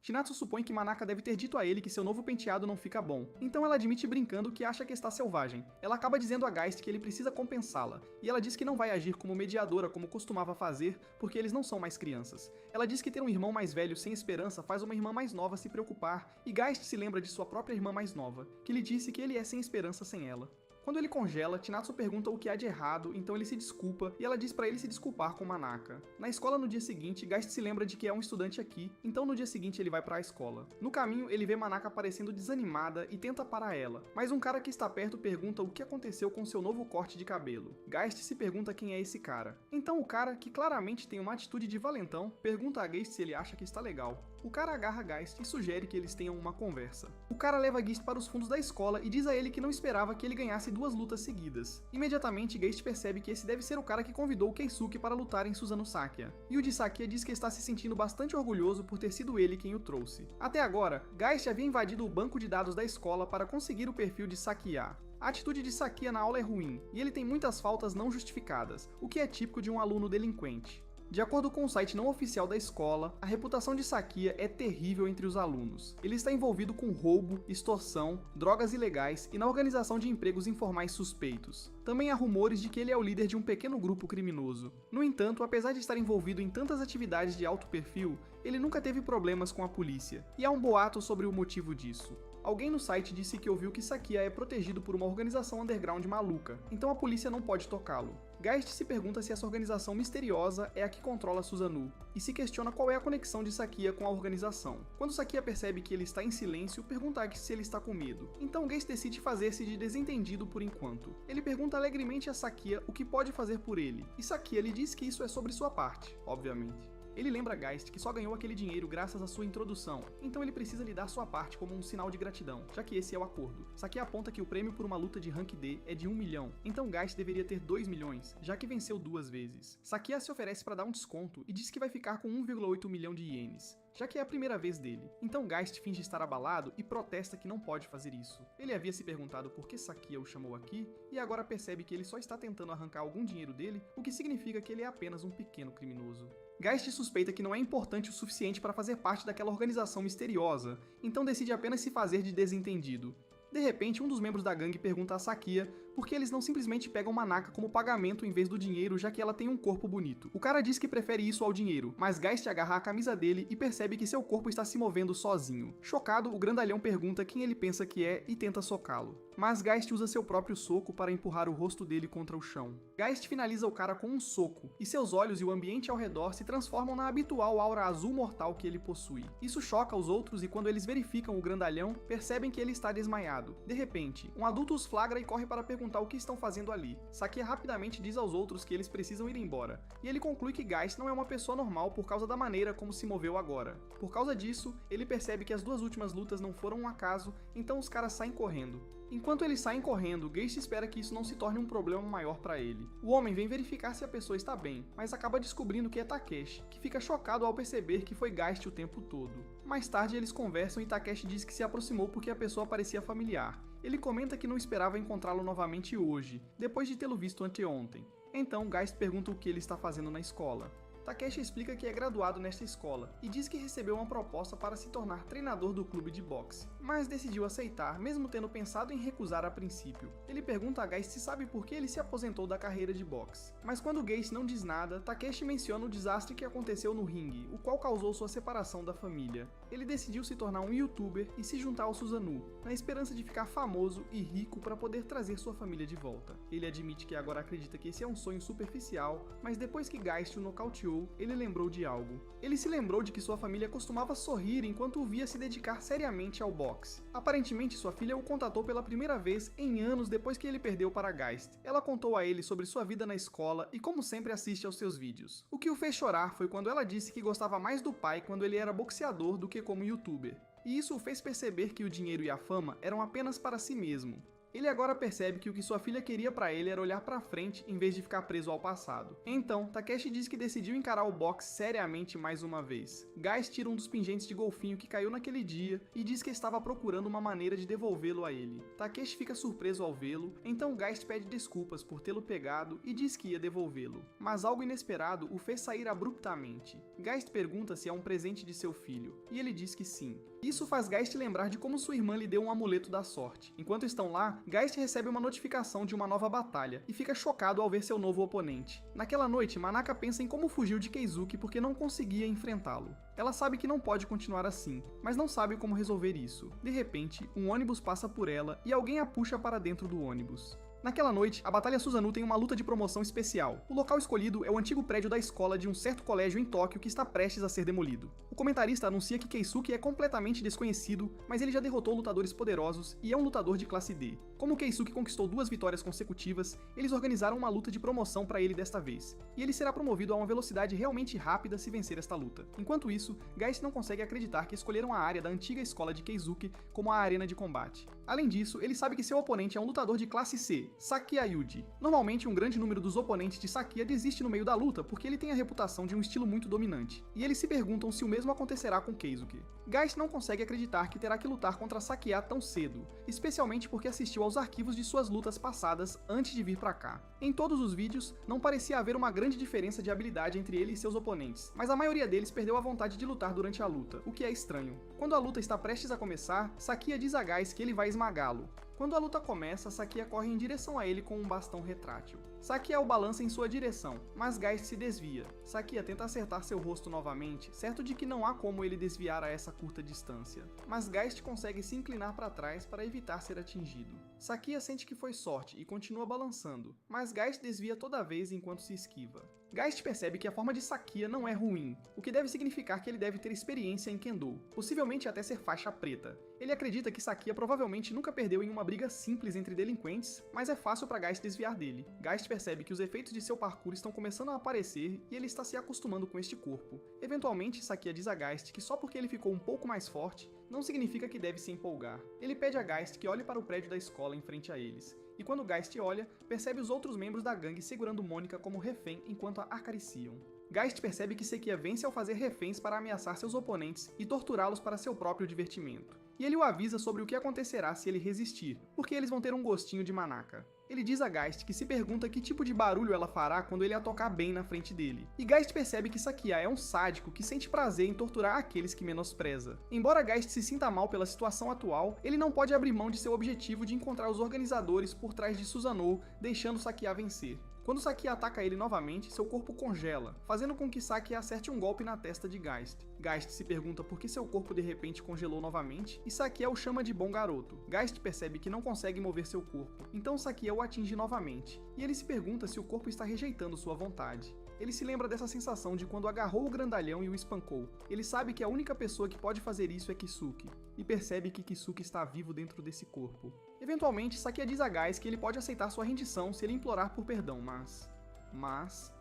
Chinatsu supõe que Manaka deve ter dito a ele que seu novo penteado não fica bom, então ela admite brincando que acha que está selvagem. Ela acaba dizendo a Geist que ele precisa compensá-la, e ela diz que não vai agir como mediadora como costumava fazer, porque eles não são mais crianças. Ela diz que ter um irmão mais velho sem esperança faz uma irmã mais nova se preocupar, e Geist se lembra de sua própria irmã mais nova, que lhe disse que ele é sem esperança sem ela. Quando ele congela, Chinatsu pergunta o que há de errado, então ele se desculpa e ela diz para ele se desculpar com Manaka. Na escola no dia seguinte, Geist se lembra de que é um estudante aqui, então no dia seguinte ele vai para a escola. No caminho, ele vê Manaka parecendo desanimada e tenta parar ela, mas um cara que está perto pergunta o que aconteceu com seu novo corte de cabelo. Geist se pergunta quem é esse cara. Então o cara, que claramente tem uma atitude de valentão, pergunta a Geist se ele acha que está legal. O cara agarra Geist e sugere que eles tenham uma conversa. O cara leva Geist para os fundos da escola e diz a ele que não esperava que ele ganhasse 2 lutas seguidas. Imediatamente, Geist percebe que esse deve ser o cara que convidou Keisuke para lutar em Susanoo Sakia. E o de Sakia diz que está se sentindo bastante orgulhoso por ter sido ele quem o trouxe. Até agora, Geist havia invadido o banco de dados da escola para conseguir o perfil de Sakia. A atitude de Sakia na aula é ruim, e ele tem muitas faltas não justificadas, o que é típico de um aluno delinquente. De acordo com o site não oficial da escola, a reputação de Sakia é terrível entre os alunos. Ele está envolvido com roubo, extorsão, drogas ilegais e na organização de empregos informais suspeitos. Também há rumores de que ele é o líder de um pequeno grupo criminoso. No entanto, apesar de estar envolvido em tantas atividades de alto perfil, ele nunca teve problemas com a polícia, e há um boato sobre o motivo disso. Alguém no site disse que ouviu que Sakia é protegido por uma organização underground maluca, então a polícia não pode tocá-lo. Geist se pergunta se essa organização misteriosa é a que controla Susanoo, e se questiona qual é a conexão de Sakia com a organização. Quando Sakia percebe que ele está em silêncio, pergunta a se ele está com medo. Então Geist decide fazer-se de desentendido por enquanto. Ele pergunta alegremente a Sakia o que pode fazer por ele, e Sakia lhe diz que isso é sobre sua parte, obviamente. Ele lembra Geist que só ganhou aquele dinheiro graças à sua introdução, então ele precisa lhe dar sua parte como um sinal de gratidão, já que esse é o acordo. Sakia aponta que o prêmio por uma luta de Rank D é de 1 milhão, então Geist deveria ter 2 milhões, já que venceu 2 vezes. Sakia se oferece para dar um desconto e diz que vai ficar com 1,8 milhão de ienes, já que é a primeira vez dele. Então Geist finge estar abalado e protesta que não pode fazer isso. Ele havia se perguntado por que Sakia o chamou aqui, e agora percebe que ele só está tentando arrancar algum dinheiro dele, o que significa que ele é apenas um pequeno criminoso. Geist suspeita que não é importante o suficiente para fazer parte daquela organização misteriosa, então decide apenas se fazer de desentendido. De repente, um dos membros da gangue pergunta a Sakia por que eles não simplesmente pegam Manaka como pagamento em vez do dinheiro, já que ela tem um corpo bonito. O cara diz que prefere isso ao dinheiro, mas Geist agarra a camisa dele e percebe que seu corpo está se movendo sozinho. Chocado, o grandalhão pergunta quem ele pensa que é e tenta socá-lo. Mas Geist usa seu próprio soco para empurrar o rosto dele contra o chão. Geist finaliza o cara com um soco, e seus olhos e o ambiente ao redor se transformam na habitual aura azul mortal que ele possui. Isso choca os outros e quando eles verificam o grandalhão, percebem que ele está desmaiado. De repente, um adulto os flagra e corre para perguntar o que estão fazendo ali. Sakia rapidamente diz aos outros que eles precisam ir embora, e ele conclui que Geist não é uma pessoa normal por causa da maneira como se moveu agora. Por causa disso, ele percebe que as duas últimas lutas não foram um acaso, então os caras saem correndo. Enquanto eles saem correndo, Geist espera que isso não se torne um problema maior para ele. O homem vem verificar se a pessoa está bem, mas acaba descobrindo que é Takeshi, que fica chocado ao perceber que foi Geist o tempo todo. Mais tarde eles conversam e Takeshi diz que se aproximou porque a pessoa parecia familiar. Ele comenta que não esperava encontrá-lo novamente hoje, depois de tê-lo visto anteontem. Então Geist pergunta o que ele está fazendo na escola. Takeshi explica que é graduado nesta escola e diz que recebeu uma proposta para se tornar treinador do clube de boxe, mas decidiu aceitar, mesmo tendo pensado em recusar a princípio. Ele pergunta a Geist se sabe por que ele se aposentou da carreira de boxe, mas quando Geist não diz nada, Takeshi menciona o desastre que aconteceu no ringue, o qual causou sua separação da família. Ele decidiu se tornar um youtuber e se juntar ao Susanoo, na esperança de ficar famoso e rico para poder trazer sua família de volta. Ele admite que agora acredita que esse é um sonho superficial, mas depois que Geist o nocauteou, ele lembrou de algo. Ele se lembrou de que sua família costumava sorrir enquanto o via se dedicar seriamente ao boxe. Aparentemente, sua filha o contatou pela primeira vez em anos depois que ele perdeu para Geist. Ela contou a ele sobre sua vida na escola e como sempre assiste aos seus vídeos. O que o fez chorar foi quando ela disse que gostava mais do pai quando ele era boxeador do que como youtuber. E isso o fez perceber que o dinheiro e a fama eram apenas para si mesmo. Ele agora percebe que o que sua filha queria pra ele era olhar pra frente em vez de ficar preso ao passado. Então, Takeshi diz que decidiu encarar o boxe seriamente mais uma vez. Geist tira um dos pingentes de golfinho que caiu naquele dia e diz que estava procurando uma maneira de devolvê-lo a ele. Takeshi fica surpreso ao vê-lo, então Geist pede desculpas por tê-lo pegado e diz que ia devolvê-lo. Mas algo inesperado o fez sair abruptamente. Geist pergunta se é um presente de seu filho, e ele diz que sim. Isso faz Geist lembrar de como sua irmã lhe deu um amuleto da sorte. Enquanto estão lá, Geist recebe uma notificação de uma nova batalha e fica chocado ao ver seu novo oponente. Naquela noite, Manaka pensa em como fugiu de Keizuki porque não conseguia enfrentá-lo. Ela sabe que não pode continuar assim, mas não sabe como resolver isso. De repente, um ônibus passa por ela e alguém a puxa para dentro do ônibus. Naquela noite, a Batalha Susanoo tem uma luta de promoção especial. O local escolhido é o antigo prédio da escola de um certo colégio em Tóquio que está prestes a ser demolido. O comentarista anuncia que Keisuke é completamente desconhecido, mas ele já derrotou lutadores poderosos e é um lutador de classe D. Como Keisuke conquistou 2 vitórias consecutivas, eles organizaram uma luta de promoção para ele desta vez, e ele será promovido a uma velocidade realmente rápida se vencer esta luta. Enquanto isso, Geist não consegue acreditar que escolheram a área da antiga escola de Keisuke como a arena de combate. Além disso, ele sabe que seu oponente é um lutador de classe C, Sakia Yuji. Normalmente, um grande número dos oponentes de Sakia desiste no meio da luta porque ele tem a reputação de um estilo muito dominante, e eles se perguntam se o mesmo acontecerá com Keisuke. Geist não consegue acreditar que terá que lutar contra Sakia tão cedo, especialmente porque assistiu aos arquivos de suas lutas passadas antes de vir pra cá. Em todos os vídeos, não parecia haver uma grande diferença de habilidade entre ele e seus oponentes, mas a maioria deles perdeu a vontade de lutar durante a luta, o que é estranho. Quando a luta está prestes a começar, Sakia diz a Geist que ele vai esmagá-lo. Quando a luta começa, Sakia corre em direção a ele com um bastão retrátil. Sakia o balança em sua direção, mas Geist se desvia. Sakia tenta acertar seu rosto novamente, certo de que não há como ele desviar a essa curta distância. Mas Geist consegue se inclinar para trás para evitar ser atingido. Sakia sente que foi sorte e continua balançando, mas Geist desvia toda vez enquanto se esquiva. Geist percebe que a forma de Sakia não é ruim, o que deve significar que ele deve ter experiência em Kendo, possivelmente até ser faixa preta. Ele acredita que Sakia provavelmente nunca perdeu em uma briga simples entre delinquentes, mas é fácil para Geist desviar dele. Geist percebe que os efeitos de seu parkour estão começando a aparecer e ele está se acostumando com este corpo. Eventualmente, Sakia diz a Geist que só porque ele ficou um pouco mais forte, não significa que deve se empolgar. Ele pede a Geist que olhe para o prédio da escola em frente a eles. E quando Geist olha, percebe os outros membros da gangue segurando Mônica como refém enquanto a acariciam. Geist percebe que Sakia vence ao fazer reféns para ameaçar seus oponentes e torturá-los para seu próprio divertimento. E ele o avisa sobre o que acontecerá se ele resistir, porque eles vão ter um gostinho de Manaka. Ele diz a Geist que se pergunta que tipo de barulho ela fará quando ele a tocar bem na frente dele. E Geist percebe que Sakia é um sádico que sente prazer em torturar aqueles que menospreza. Embora Geist se sinta mal pela situação atual, ele não pode abrir mão de seu objetivo de encontrar os organizadores por trás de Susanoo, deixando Sakia vencer. Quando Sakia ataca ele novamente, seu corpo congela, fazendo com que Sakia acerte um golpe na testa de Geist. Geist se pergunta por que seu corpo de repente congelou novamente, e Sakia o chama de bom garoto. Geist percebe que não consegue mover seu corpo, então Sakia o atinge novamente, e ele se pergunta se o corpo está rejeitando sua vontade. Ele se lembra dessa sensação de quando agarrou o grandalhão e o espancou. Ele sabe que a única pessoa que pode fazer isso é Kisuke, e percebe que Kisuke está vivo dentro desse corpo. Eventualmente, Sakia diz a Geist que ele pode aceitar sua rendição se ele implorar por perdão, mas...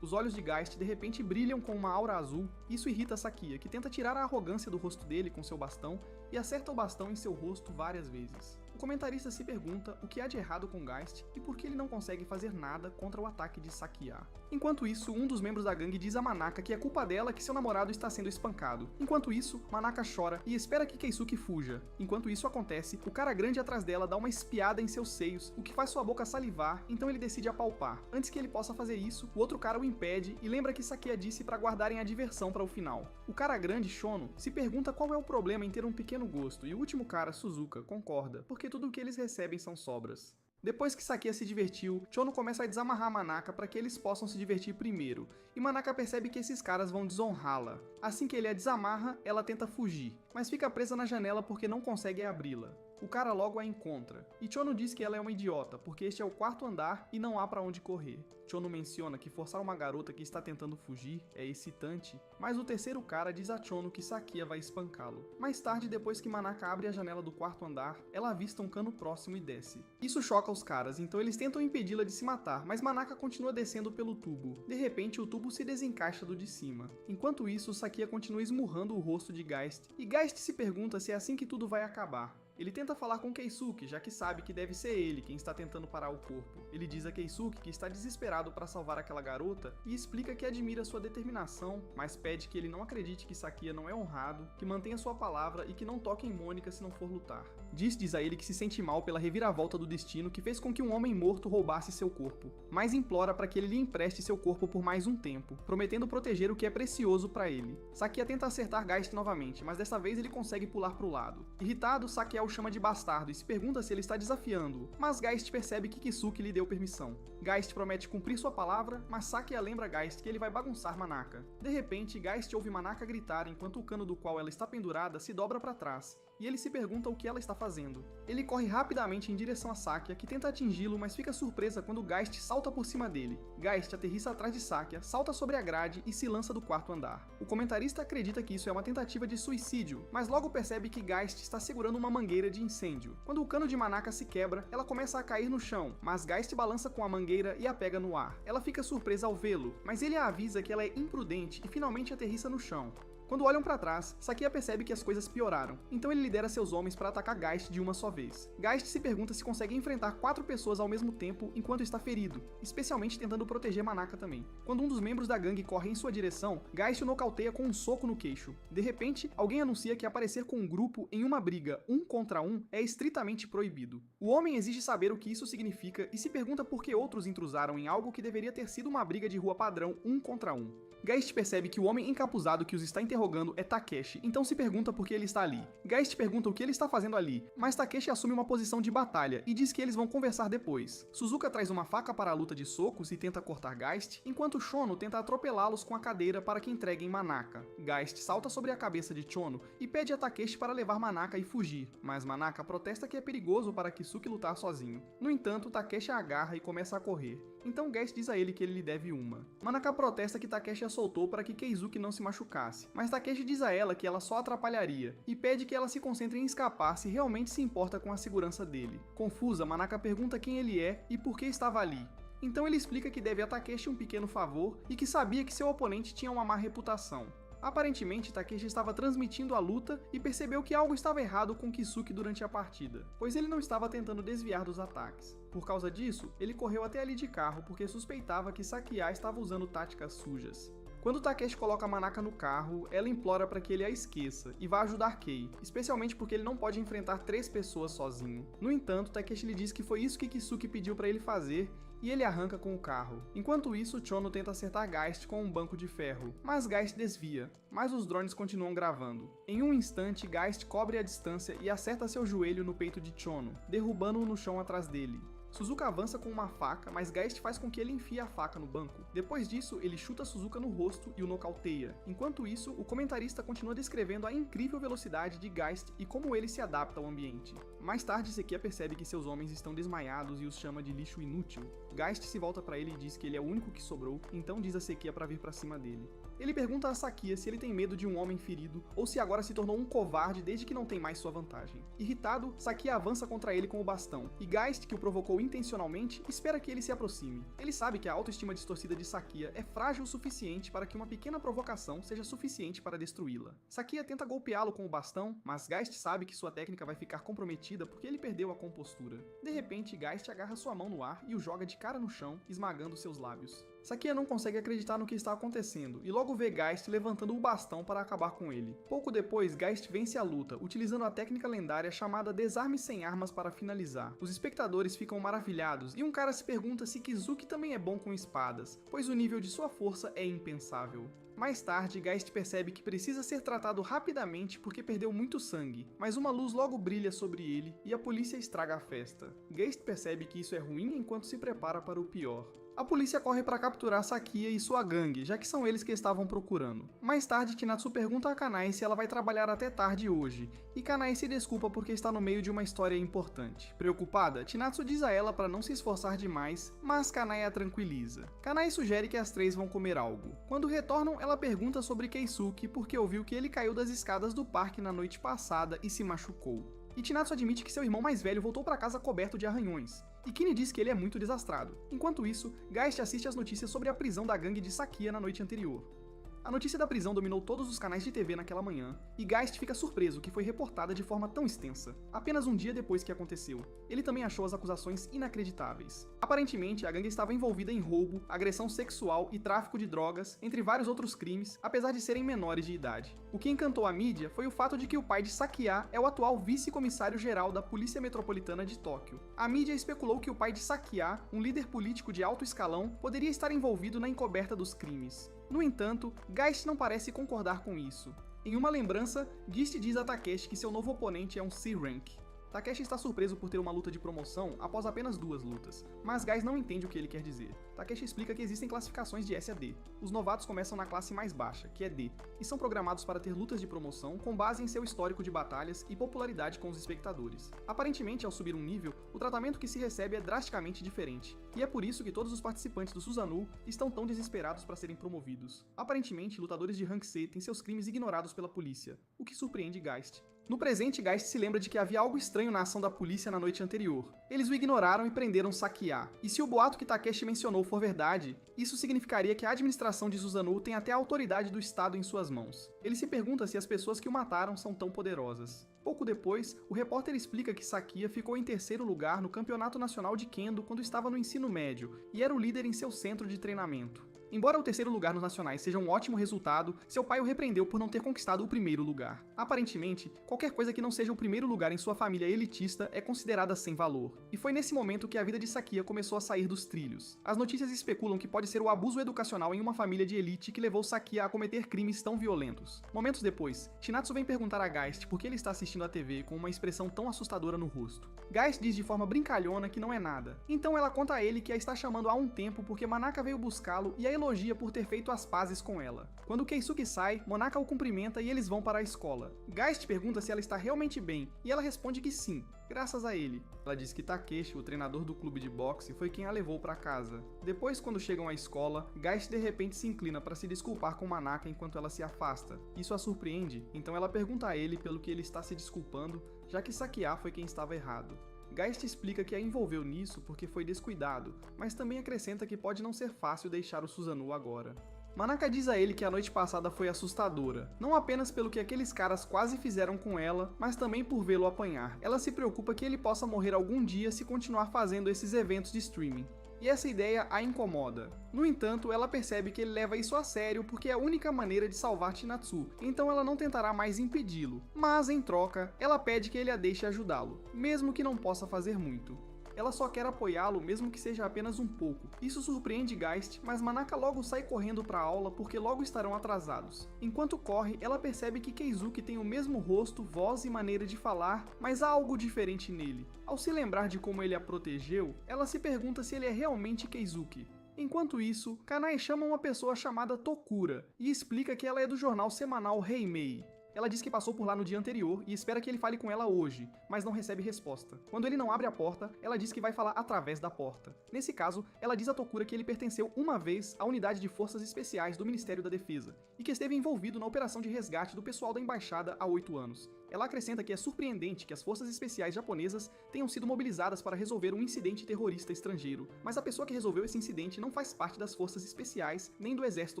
Os olhos de Geist de repente brilham com uma aura azul, e isso irrita Sakia, que tenta tirar a arrogância do rosto dele com seu bastão e acerta o bastão em seu rosto várias vezes. O comentarista se pergunta o que há de errado com Geist e por que ele não consegue fazer nada contra o ataque de Sakia. Enquanto isso, um dos membros da gangue diz a Manaka que é culpa dela que seu namorado está sendo espancado. Enquanto isso, Manaka chora e espera que Keisuke fuja. Enquanto isso acontece, o cara grande atrás dela dá uma espiada em seus seios, o que faz sua boca salivar, então ele decide apalpar. Antes que ele possa fazer isso, o outro cara o impede e lembra que Sakia disse para guardarem a diversão para o final. O cara grande, Shono, se pergunta qual é o problema em ter um pequeno gosto, e o último cara, Suzuka, concorda, porque tudo o que eles recebem são sobras. Depois que Sakia se divertiu, Chono começa a desamarrar Manaka para que eles possam se divertir primeiro, e Manaka percebe que esses caras vão desonrá-la. Assim que ele a desamarra, ela tenta fugir, mas fica presa na janela porque não consegue abri-la. O cara logo a encontra, e Chono diz que ela é uma idiota, porque este é o 4º andar e não há pra onde correr. Chono menciona que forçar uma garota que está tentando fugir é excitante, mas o terceiro cara diz a Chono que Sakia vai espancá-lo. Mais tarde, depois que Manaka abre a janela do 4º andar, ela avista um cano próximo e desce. Isso choca os caras, então eles tentam impedi-la de se matar, mas Manaka continua descendo pelo tubo. De repente, o tubo se desencaixa do de cima. Enquanto isso, Sakia continua esmurrando o rosto de Geist, e Geist se pergunta se é assim que tudo vai acabar. Ele tenta falar com Keisuke, já que sabe que deve ser ele quem está tentando parar o corpo. Ele diz a Keisuke que está desesperado para salvar aquela garota e explica que admira sua determinação, mas pede que ele não acredite que Sakia não é honrado, que mantenha sua palavra e que não toque em Mônica se não for lutar. Diz a ele que se sente mal pela reviravolta do destino que fez com que um homem morto roubasse seu corpo, mas implora para que ele lhe empreste seu corpo por mais um tempo, prometendo proteger o que é precioso para ele. Sakia tenta acertar Geist novamente, mas dessa vez ele consegue pular para o lado. Irritado, Sakia o chama de bastardo e se pergunta se ele está desafiando-o, mas Geist percebe que Kisuke lhe deu permissão. Geist promete cumprir sua palavra, mas Sakia lembra Geist que ele vai bagunçar Manaka. De repente, Geist ouve Manaka gritar enquanto o cano do qual ela está pendurada se dobra para trás, e ele se pergunta o que ela está fazendo. Ele corre rapidamente em direção a Sakia, que tenta atingi-lo, mas fica surpresa quando Geist salta por cima dele. Geist aterrissa atrás de Sakia, salta sobre a grade e se lança do 4º andar. O comentarista acredita que isso é uma tentativa de suicídio, mas logo percebe que Geist está segurando uma mangueira de incêndio. Quando o cano de Manaka se quebra, ela começa a cair no chão, mas Geist balança com a mangueira e a pega no ar. Ela fica surpresa ao vê-lo, mas ele a avisa que ela é imprudente e finalmente aterrissa no chão. Quando olham para trás, Sakia percebe que as coisas pioraram, então ele lidera seus homens para atacar Geist de uma só vez. Geist se pergunta se consegue enfrentar 4 pessoas ao mesmo tempo enquanto está ferido, especialmente tentando proteger Manaka também. Quando um dos membros da gangue corre em sua direção, Geist o nocauteia com um soco no queixo. De repente, alguém anuncia que aparecer com um grupo em uma briga 1 contra 1 é estritamente proibido. O homem exige saber o que isso significa e se pergunta por que outros intrusaram em algo que deveria ter sido uma briga de rua padrão 1 contra 1. Geist percebe que o homem encapuzado que os está interrogando é Takeshi, então se pergunta por que ele está ali. Geist pergunta o que ele está fazendo ali, mas Takeshi assume uma posição de batalha e diz que eles vão conversar depois. Suzuka traz uma faca para a luta de socos e tenta cortar Geist, enquanto Shono tenta atropelá-los com a cadeira para que entreguem Manaka. Geist salta sobre a cabeça de Chono e pede a Takeshi para levar Manaka e fugir, mas Manaka protesta que é perigoso para Kisuke lutar sozinho. No entanto, Takeshi a agarra e começa a correr. Então Geist diz a ele que ele lhe deve uma. Manaka protesta que Takeshi a soltou para que Keisuke não se machucasse, mas Takeshi diz a ela que ela só atrapalharia, e pede que ela se concentre em escapar se realmente se importa com a segurança dele. Confusa, Manaka pergunta quem ele é e por que estava ali. Então ele explica que deve a Takeshi um pequeno favor e que sabia que seu oponente tinha uma má reputação. Aparentemente, Takeshi estava transmitindo a luta e percebeu que algo estava errado com Kisuke durante a partida, pois ele não estava tentando desviar dos ataques. Por causa disso, ele correu até ali de carro porque suspeitava que Sakia estava usando táticas sujas. Quando Takeshi coloca Manaka no carro, ela implora para que ele a esqueça e vá ajudar Kei, especialmente porque ele não pode enfrentar 3 pessoas sozinho. No entanto, Takeshi lhe diz que foi isso que Kisuke pediu para ele fazer e ele arranca com o carro. Enquanto isso, Chono tenta acertar Geist com um banco de ferro, mas Geist desvia, mas os drones continuam gravando. Em um instante, Geist cobre a distância e acerta seu joelho no peito de Chono, derrubando-o no chão atrás dele. Suzuka avança com uma faca, mas Geist faz com que ele enfie a faca no banco. Depois disso, ele chuta Suzuka no rosto e o nocauteia. Enquanto isso, o comentarista continua descrevendo a incrível velocidade de Geist e como ele se adapta ao ambiente. Mais tarde, Sekiya percebe que seus homens estão desmaiados e os chama de lixo inútil. Geist se volta para ele e diz que ele é o único que sobrou, então diz a Sekiya para vir para cima dele. Ele pergunta a Sakia se ele tem medo de um homem ferido ou se agora se tornou um covarde desde que não tem mais sua vantagem. Irritado, Sakia avança contra ele com o bastão, e Geist, que o provocou intencionalmente, espera que ele se aproxime. Ele sabe que a autoestima distorcida de Sakia é frágil o suficiente para que uma pequena provocação seja suficiente para destruí-la. Sakia tenta golpeá-lo com o bastão, mas Geist sabe que sua técnica vai ficar comprometida porque ele perdeu a compostura. De repente, Geist agarra sua mão no ar e o joga de cara no chão, esmagando seus lábios. Sakia não consegue acreditar no que está acontecendo, e logo vê Geist levantando o bastão para acabar com ele. Pouco depois, Geist vence a luta, utilizando a técnica lendária chamada Desarme sem armas para finalizar. Os espectadores ficam maravilhados, e um cara se pergunta se Kizuki também é bom com espadas, pois o nível de sua força é impensável. Mais tarde, Geist percebe que precisa ser tratado rapidamente porque perdeu muito sangue, mas uma luz logo brilha sobre ele e a polícia estraga a festa. Geist percebe que isso é ruim enquanto se prepara para o pior. A polícia corre para capturar Sakia e sua gangue, já que são eles que estavam procurando. Mais tarde, Chinatsu pergunta a Kanae se ela vai trabalhar até tarde hoje, e Kanae se desculpa porque está no meio de uma história importante. Preocupada, Chinatsu diz a ela para não se esforçar demais, mas Kanae a tranquiliza. Kanae sugere que as 3 vão comer algo. Quando retornam, ela pergunta sobre Keisuke porque ouviu que ele caiu das escadas do parque na noite passada e se machucou. E Chinatsu admite que seu irmão mais velho voltou para casa coberto de arranhões. E Kini diz que ele é muito desastrado. Enquanto isso, Geist assiste às notícias sobre a prisão da gangue de Sakia na noite anterior. A notícia da prisão dominou todos os canais de TV naquela manhã, e Geist fica surpreso que foi reportada de forma tão extensa, apenas um dia depois que aconteceu. Ele também achou as acusações inacreditáveis. Aparentemente, a gangue estava envolvida em roubo, agressão sexual e tráfico de drogas, entre vários outros crimes, apesar de serem menores de idade. O que encantou a mídia foi o fato de que o pai de Sakia é o atual vice-comissário-geral da Polícia Metropolitana de Tóquio. A mídia especulou que o pai de Sakia, um líder político de alto escalão, poderia estar envolvido na encoberta dos crimes. No entanto, Geist não parece concordar com isso. Em uma lembrança, Geist diz a Takeshi que seu novo oponente é um C-Rank. Takeshi está surpreso por ter uma luta de promoção após apenas 2 lutas, mas Geist não entende o que ele quer dizer. Takeshi explica que existem classificações de S a D. Os novatos começam na classe mais baixa, que é D, e são programados para ter lutas de promoção com base em seu histórico de batalhas e popularidade com os espectadores. Aparentemente, ao subir um nível, o tratamento que se recebe é drasticamente diferente, e é por isso que todos os participantes do Susanoo estão tão desesperados para serem promovidos. Aparentemente, lutadores de Rank C têm seus crimes ignorados pela polícia, o que surpreende Geist. No presente, Geist se lembra de que havia algo estranho na ação da polícia na noite anterior. Eles o ignoraram e prenderam Sakia. E se o boato que Takeshi mencionou for verdade, isso significaria que a administração de Susanoo tem até a autoridade do Estado em suas mãos. Ele se pergunta se as pessoas que o mataram são tão poderosas. Pouco depois, o repórter explica que Sakia ficou em 3º lugar no Campeonato Nacional de Kendo quando estava no ensino médio e era o líder em seu centro de treinamento. Embora o 3º lugar nos nacionais seja um ótimo resultado, seu pai o repreendeu por não ter conquistado o 1º lugar. Aparentemente, qualquer coisa que não seja o 1º lugar em sua família elitista é considerada sem valor. E foi nesse momento que a vida de Sakia começou a sair dos trilhos. As notícias especulam que pode ser o abuso educacional em uma família de elite que levou Sakia a cometer crimes tão violentos. Momentos depois, Chinatsu vem perguntar a Geist por que ele está assistindo a TV com uma expressão tão assustadora no rosto. Geist diz de forma brincalhona que não é nada. Então ela conta a ele que a está chamando há um tempo porque Manaka veio buscá-lo e a elogia por ter feito as pazes com ela. Quando Keisuke sai, Monaka o cumprimenta e eles vão para a escola. Geist pergunta se ela está realmente bem, e ela responde que sim, graças a ele. Ela diz que Takeshi, o treinador do clube de boxe, foi quem a levou para casa. Depois, quando chegam à escola, Geist de repente se inclina para se desculpar com Manaka enquanto ela se afasta. Isso a surpreende, então ela pergunta a ele pelo que ele está se desculpando, já que Sakia foi quem estava errado. Geist explica que a envolveu nisso porque foi descuidado, mas também acrescenta que pode não ser fácil deixar o Susanoo agora. Manaka diz a ele que a noite passada foi assustadora, não apenas pelo que aqueles caras quase fizeram com ela, mas também por vê-lo apanhar. Ela se preocupa que ele possa morrer algum dia se continuar fazendo esses eventos de streaming. e essa ideia a incomoda. No entanto, ela percebe que ele leva isso a sério porque é a única maneira de salvar Chinatsu, então ela não tentará mais impedi-lo, mas em troca, ela pede que ele a deixe ajudá-lo, mesmo que não possa fazer muito. Ela só quer apoiá-lo, mesmo que seja apenas um pouco. Isso surpreende Geist, mas Manaka logo sai correndo para a aula porque logo estarão atrasados. Enquanto corre, ela percebe que Keizuki tem o mesmo rosto, voz e maneira de falar, mas há algo diferente nele. Ao se lembrar de como ele a protegeu, ela se pergunta se ele é realmente Keizuki. Enquanto isso, Kanae chama uma pessoa chamada Tokura e explica que ela é do jornal semanal Heimei. Ela diz que passou por lá no dia anterior e espera que ele fale com ela hoje, mas não recebe resposta. Quando ele não abre a porta, ela diz que vai falar através da porta. Nesse caso, ela diz a Tokura que ele pertenceu uma vez à unidade de forças especiais do Ministério da Defesa e que esteve envolvido na operação de resgate do pessoal da embaixada há 8 anos. Ela acrescenta que é surpreendente que as forças especiais japonesas tenham sido mobilizadas para resolver um incidente terrorista estrangeiro, mas a pessoa que resolveu esse incidente não faz parte das forças especiais nem do exército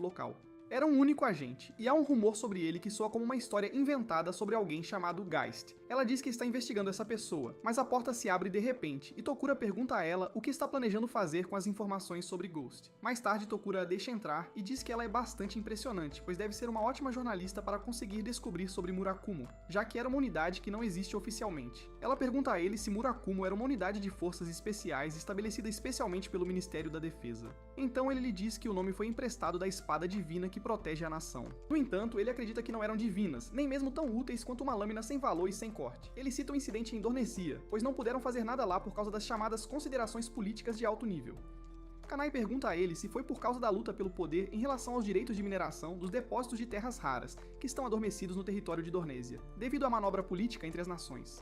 local. Era um único agente, e há um rumor sobre ele que soa como uma história inventada sobre alguém chamado Geist. Ela diz que está investigando essa pessoa, mas a porta se abre de repente, e Tokura pergunta a ela o que está planejando fazer com as informações sobre Ghost. Mais tarde, Tokura a deixa entrar e diz que ela é bastante impressionante, pois deve ser uma ótima jornalista para conseguir descobrir sobre Murakumo, já que era uma unidade que não existe oficialmente. Ela pergunta a ele se Murakumo era uma unidade de forças especiais estabelecida especialmente pelo Ministério da Defesa. Então ele lhe diz que o nome foi emprestado da espada divina que protege a nação. No entanto, ele acredita que não eram divinas, nem mesmo tão úteis quanto uma lâmina sem valor e sem corte. Ele cita o incidente em Dornecia, pois não puderam fazer nada lá por causa das chamadas considerações políticas de alto nível. Kanae pergunta a ele se foi por causa da luta pelo poder em relação aos direitos de mineração dos depósitos de terras raras, que estão adormecidos no território de Dornésia, devido à manobra política entre as nações.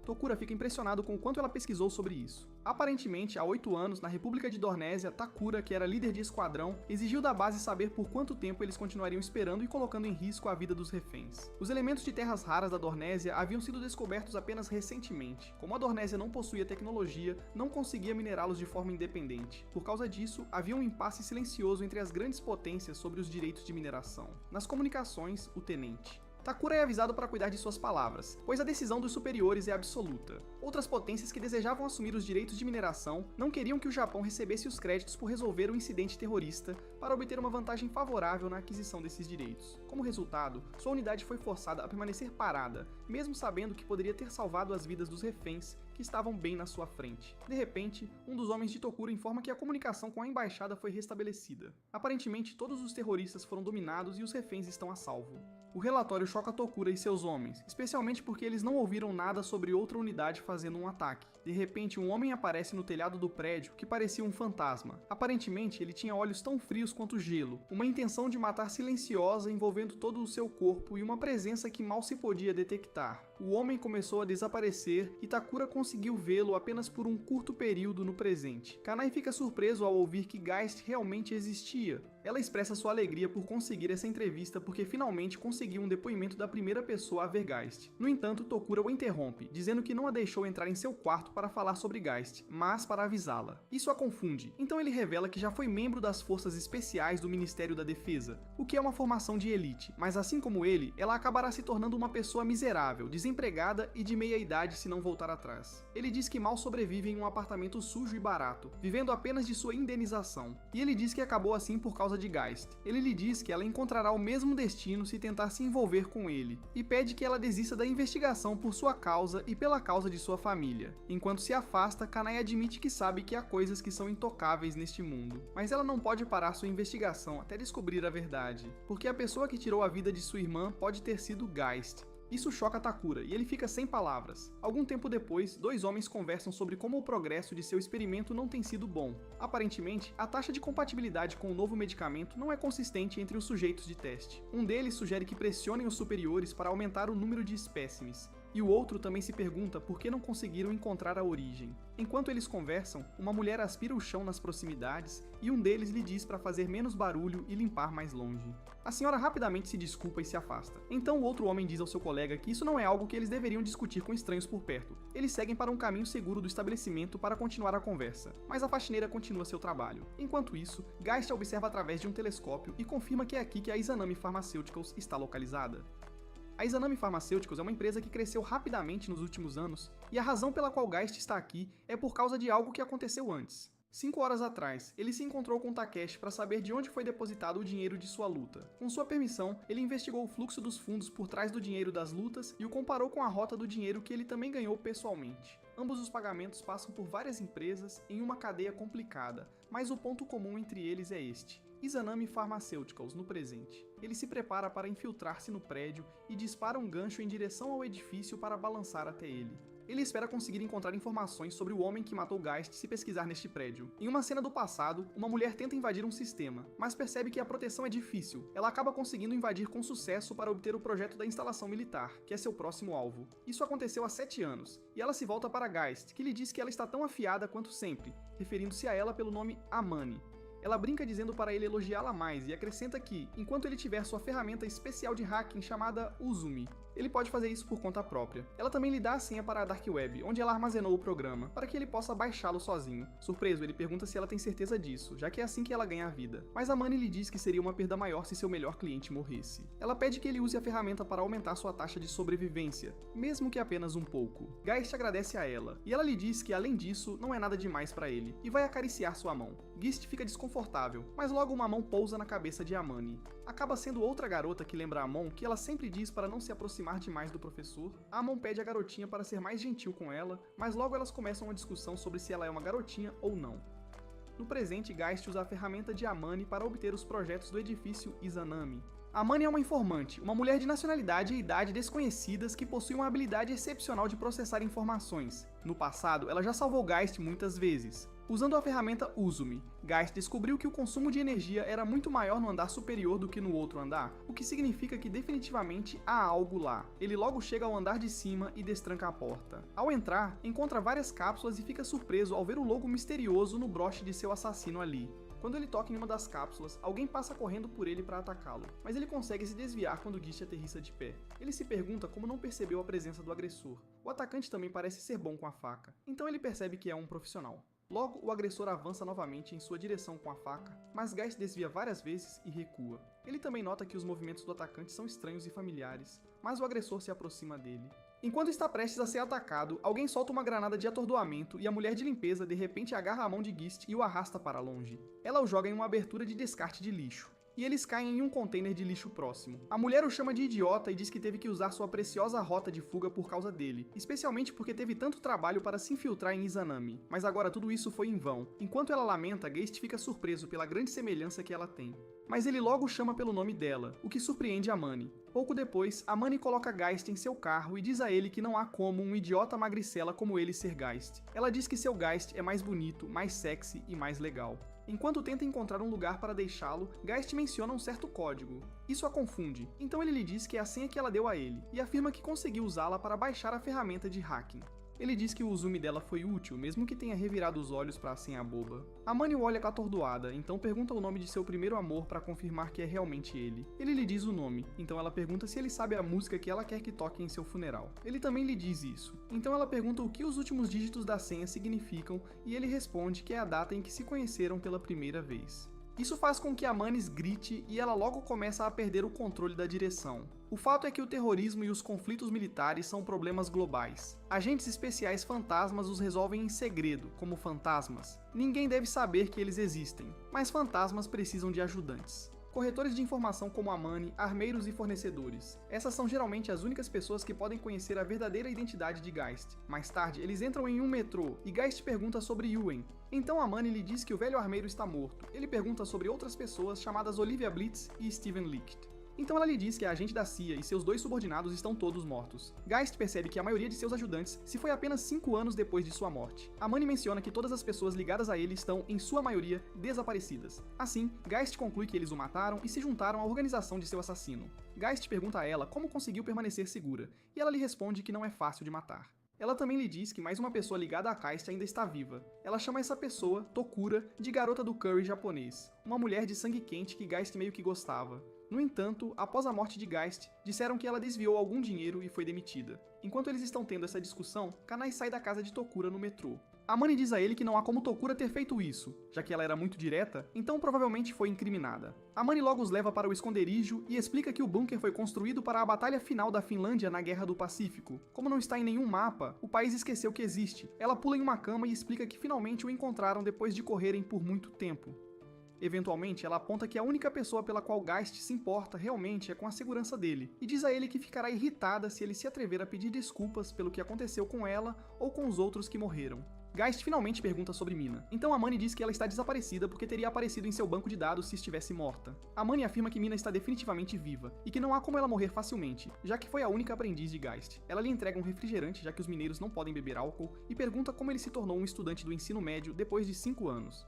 Tokura fica impressionado com o quanto ela pesquisou sobre isso. Aparentemente, há 8 anos, na República de Dornésia, Takura, que era líder de esquadrão, exigiu da base saber por quanto tempo eles continuariam esperando e colocando em risco a vida dos reféns. Os elementos de terras raras da Dornésia haviam sido descobertos apenas recentemente. Como a Dornésia não possuía tecnologia, não conseguia minerá-los de forma independente. Por causa disso, havia um impasse silencioso entre as grandes potências sobre os direitos de mineração. Nas comunicações, o tenente. Takura é avisado para cuidar de suas palavras, pois a decisão dos superiores é absoluta. Outras potências que desejavam assumir os direitos de mineração não queriam que o Japão recebesse os créditos por resolver o incidente terrorista para obter uma vantagem favorável na aquisição desses direitos. Como resultado, sua unidade foi forçada a permanecer parada, mesmo sabendo que poderia ter salvado as vidas dos reféns que estavam bem na sua frente. De repente, um dos homens de Tokura informa que a comunicação com a embaixada foi restabelecida. Aparentemente, todos os terroristas foram dominados e os reféns estão a salvo. O relatório choca Tokura e seus homens, especialmente porque eles não ouviram nada sobre outra unidade fazendo um ataque. De repente, um homem aparece no telhado do prédio que parecia um fantasma. Aparentemente, ele tinha olhos tão frios quanto gelo, uma intenção de matar silenciosa envolvendo todo o seu corpo e uma presença que mal se podia detectar. O homem começou a desaparecer e Takura conseguiu vê-lo apenas por um curto período no presente. Kanae fica surpreso ao ouvir que Geist realmente existia. Ela expressa sua alegria por conseguir essa entrevista porque finalmente conseguiu um depoimento da primeira pessoa a ver Geist. No entanto, Tokura o interrompe, dizendo que não a deixou entrar em seu quarto para falar sobre Geist, mas para avisá-la. Isso a confunde, então ele revela que já foi membro das forças especiais do Ministério da Defesa, o que é uma formação de elite, mas assim como ele, ela acabará se tornando uma pessoa miserável, desempregada e de meia idade se não voltar atrás. Ele diz que mal sobrevive em um apartamento sujo e barato, vivendo apenas de sua indenização, e ele diz que acabou assim por causa de Geist. Ele lhe diz que ela encontrará o mesmo destino se tentar se envolver com ele, e pede que ela desista da investigação por sua causa e pela causa de sua família. Enquanto se afasta, Kanae admite que sabe que há coisas que são intocáveis neste mundo, mas ela não pode parar sua investigação até descobrir a verdade, porque a pessoa que tirou a vida de sua irmã pode ter sido Geist. Isso choca Takura, e ele fica sem palavras. Algum tempo depois, dois homens conversam sobre como o progresso de seu experimento não tem sido bom. Aparentemente, a taxa de compatibilidade com o novo medicamento não é consistente entre os sujeitos de teste. Um deles sugere que pressionem os superiores para aumentar o número de espécimes, e o outro também se pergunta por que não conseguiram encontrar a origem. Enquanto eles conversam, uma mulher aspira o chão nas proximidades e um deles lhe diz para fazer menos barulho e limpar mais longe. A senhora rapidamente se desculpa e se afasta. Então o outro homem diz ao seu colega que isso não é algo que eles deveriam discutir com estranhos por perto. Eles seguem para um caminho seguro do estabelecimento para continuar a conversa, mas a faxineira continua seu trabalho. Enquanto isso, Geist a observa através de um telescópio e confirma que é aqui que a Izanami Pharmaceuticals está localizada. A Izanami Pharmaceuticals é uma empresa que cresceu rapidamente nos últimos anos, e a razão pela qual Geist está aqui é por causa de algo que aconteceu antes. 5 horas atrás, ele se encontrou com Takeshi para saber de onde foi depositado o dinheiro de sua luta. Com sua permissão, ele investigou o fluxo dos fundos por trás do dinheiro das lutas e o comparou com a rota do dinheiro que ele também ganhou pessoalmente. Ambos os pagamentos passam por várias empresas em uma cadeia complicada, mas o ponto comum entre eles é este: Izanami Pharmaceuticals, no presente. Ele se prepara para infiltrar-se no prédio e dispara um gancho em direção ao edifício para balançar até ele. Ele espera conseguir encontrar informações sobre o homem que matou Geist se pesquisar neste prédio. Em uma cena do passado, uma mulher tenta invadir um sistema, mas percebe que a proteção é difícil. Ela acaba conseguindo invadir com sucesso para obter o projeto da instalação militar, que é seu próximo alvo. Isso aconteceu há 7 anos, e ela se volta para Geist, que lhe diz que ela está tão afiada quanto sempre, referindo-se a ela pelo nome Amani. Ela brinca dizendo para ele elogiá-la mais e acrescenta que, enquanto ele tiver sua ferramenta especial de hacking chamada Uzumi, ele pode fazer isso por conta própria. Ela também lhe dá a senha para a Dark Web, onde ela armazenou o programa, para que ele possa baixá-lo sozinho. Surpreso, ele pergunta se ela tem certeza disso, já que é assim que ela ganha a vida. Mas a Mani lhe diz que seria uma perda maior se seu melhor cliente morresse. Ela pede que ele use a ferramenta para aumentar sua taxa de sobrevivência, mesmo que apenas um pouco. Geist agradece a ela, e ela lhe diz que além disso, não é nada demais para ele, e vai acariciar sua mão. Geist fica desconfortável, mas logo uma mão pousa na cabeça de Amani. Acaba sendo outra garota que lembra a Amon que ela sempre diz para não se aproximar demais do professor. A Amon pede a garotinha para ser mais gentil com ela, mas logo elas começam uma discussão sobre se ela é uma garotinha ou não. No presente, Geist usa a ferramenta de Amani para obter os projetos do edifício Izanami. Amani é uma informante, uma mulher de nacionalidade e idade desconhecidas que possui uma habilidade excepcional de processar informações. No passado, ela já salvou Geist muitas vezes. Usando a ferramenta Uzumi, Geist descobriu que o consumo de energia era muito maior no andar superior do que no outro andar, o que significa que definitivamente há algo lá. Ele logo chega ao andar de cima e destranca a porta. Ao entrar, encontra várias cápsulas e fica surpreso ao ver o logo misterioso no broche de seu assassino ali. Quando ele toca em uma das cápsulas, alguém passa correndo por ele para atacá-lo, mas ele consegue se desviar quando Geist aterrissa de pé. Ele se pergunta como não percebeu a presença do agressor. O atacante também parece ser bom com a faca, então ele percebe que é um profissional. Logo, o agressor avança novamente em sua direção com a faca, mas Geist desvia várias vezes e recua. Ele também nota que os movimentos do atacante são estranhos e familiares, mas o agressor se aproxima dele. Enquanto está prestes a ser atacado, alguém solta uma granada de atordoamento e a mulher de limpeza de repente agarra a mão de Geist e o arrasta para longe. Ela o joga em uma abertura de descarte de lixo, e eles caem em um container de lixo próximo. A mulher o chama de idiota e diz que teve que usar sua preciosa rota de fuga por causa dele, especialmente porque teve tanto trabalho para se infiltrar em Izanami. Mas agora tudo isso foi em vão. Enquanto ela lamenta, Geist fica surpreso pela grande semelhança que ela tem. Mas ele logo chama pelo nome dela, o que surpreende Amani. Pouco depois, Amani coloca Geist em seu carro e diz a ele que não há como um idiota magricela como ele ser Geist. Ela diz que seu Geist é mais bonito, mais sexy e mais legal. Enquanto tenta encontrar um lugar para deixá-lo, Geist menciona um certo código. Isso a confunde, então ele lhe diz que é a senha que ela deu a ele, e afirma que conseguiu usá-la para baixar a ferramenta de hacking. Ele diz que o Uzumi dela foi útil, mesmo que tenha revirado os olhos para a senha boba. Amani o olha atordoada, então pergunta o nome de seu primeiro amor para confirmar que é realmente ele. Ele lhe diz o nome, então ela pergunta se ele sabe a música que ela quer que toque em seu funeral. Ele também lhe diz isso, então ela pergunta o que os últimos dígitos da senha significam e ele responde que é a data em que se conheceram pela primeira vez. Isso faz com que Amani grite e ela logo começa a perder o controle da direção. O fato é que o terrorismo e os conflitos militares são problemas globais. Agentes especiais fantasmas os resolvem em segredo, como fantasmas. Ninguém deve saber que eles existem, mas fantasmas precisam de ajudantes. Corretores de informação como Amani, armeiros e fornecedores. Essas são geralmente as únicas pessoas que podem conhecer a verdadeira identidade de Geist. Mais tarde, eles entram em um metrô e Geist pergunta sobre Yuen. Então Amani lhe diz que o velho armeiro está morto. Ele pergunta sobre outras pessoas chamadas Olivia Blitz e Steven Licht. Então ela lhe diz que a agente da CIA e seus 2 subordinados estão todos mortos. Geist percebe que a maioria de seus ajudantes se foi apenas 5 anos depois de sua morte. Amani menciona que todas as pessoas ligadas a ele estão, em sua maioria, desaparecidas. Assim, Geist conclui que eles o mataram e se juntaram à organização de seu assassino. Geist pergunta a ela como conseguiu permanecer segura, e ela lhe responde que não é fácil de matar. Ela também lhe diz que mais uma pessoa ligada a Geist ainda está viva. Ela chama essa pessoa, Tokura, de garota do curry japonês, uma mulher de sangue quente que Geist meio que gostava. No entanto, após a morte de Geist, disseram que ela desviou algum dinheiro e foi demitida. Enquanto eles estão tendo essa discussão, Kanai sai da casa de Tokura no metrô. Amani diz a ele que não há como Tokura ter feito isso, já que ela era muito direta, então provavelmente foi incriminada. Amani logo os leva para o esconderijo e explica que o bunker foi construído para a batalha final da Finlândia na Guerra do Pacífico. Como não está em nenhum mapa, o país esqueceu que existe. Ela pula em uma cama e explica que finalmente o encontraram depois de correrem por muito tempo. Eventualmente, ela aponta que a única pessoa pela qual Geist se importa realmente é com a segurança dele, e diz a ele que ficará irritada se ele se atrever a pedir desculpas pelo que aconteceu com ela ou com os outros que morreram. Geist finalmente pergunta sobre Mina, então Amani diz que ela está desaparecida porque teria aparecido em seu banco de dados se estivesse morta. Amani afirma que Mina está definitivamente viva, e que não há como ela morrer facilmente, já que foi a única aprendiz de Geist. Ela lhe entrega um refrigerante, já que os mineiros não podem beber álcool, e pergunta como ele se tornou um estudante do ensino médio depois de 5 anos.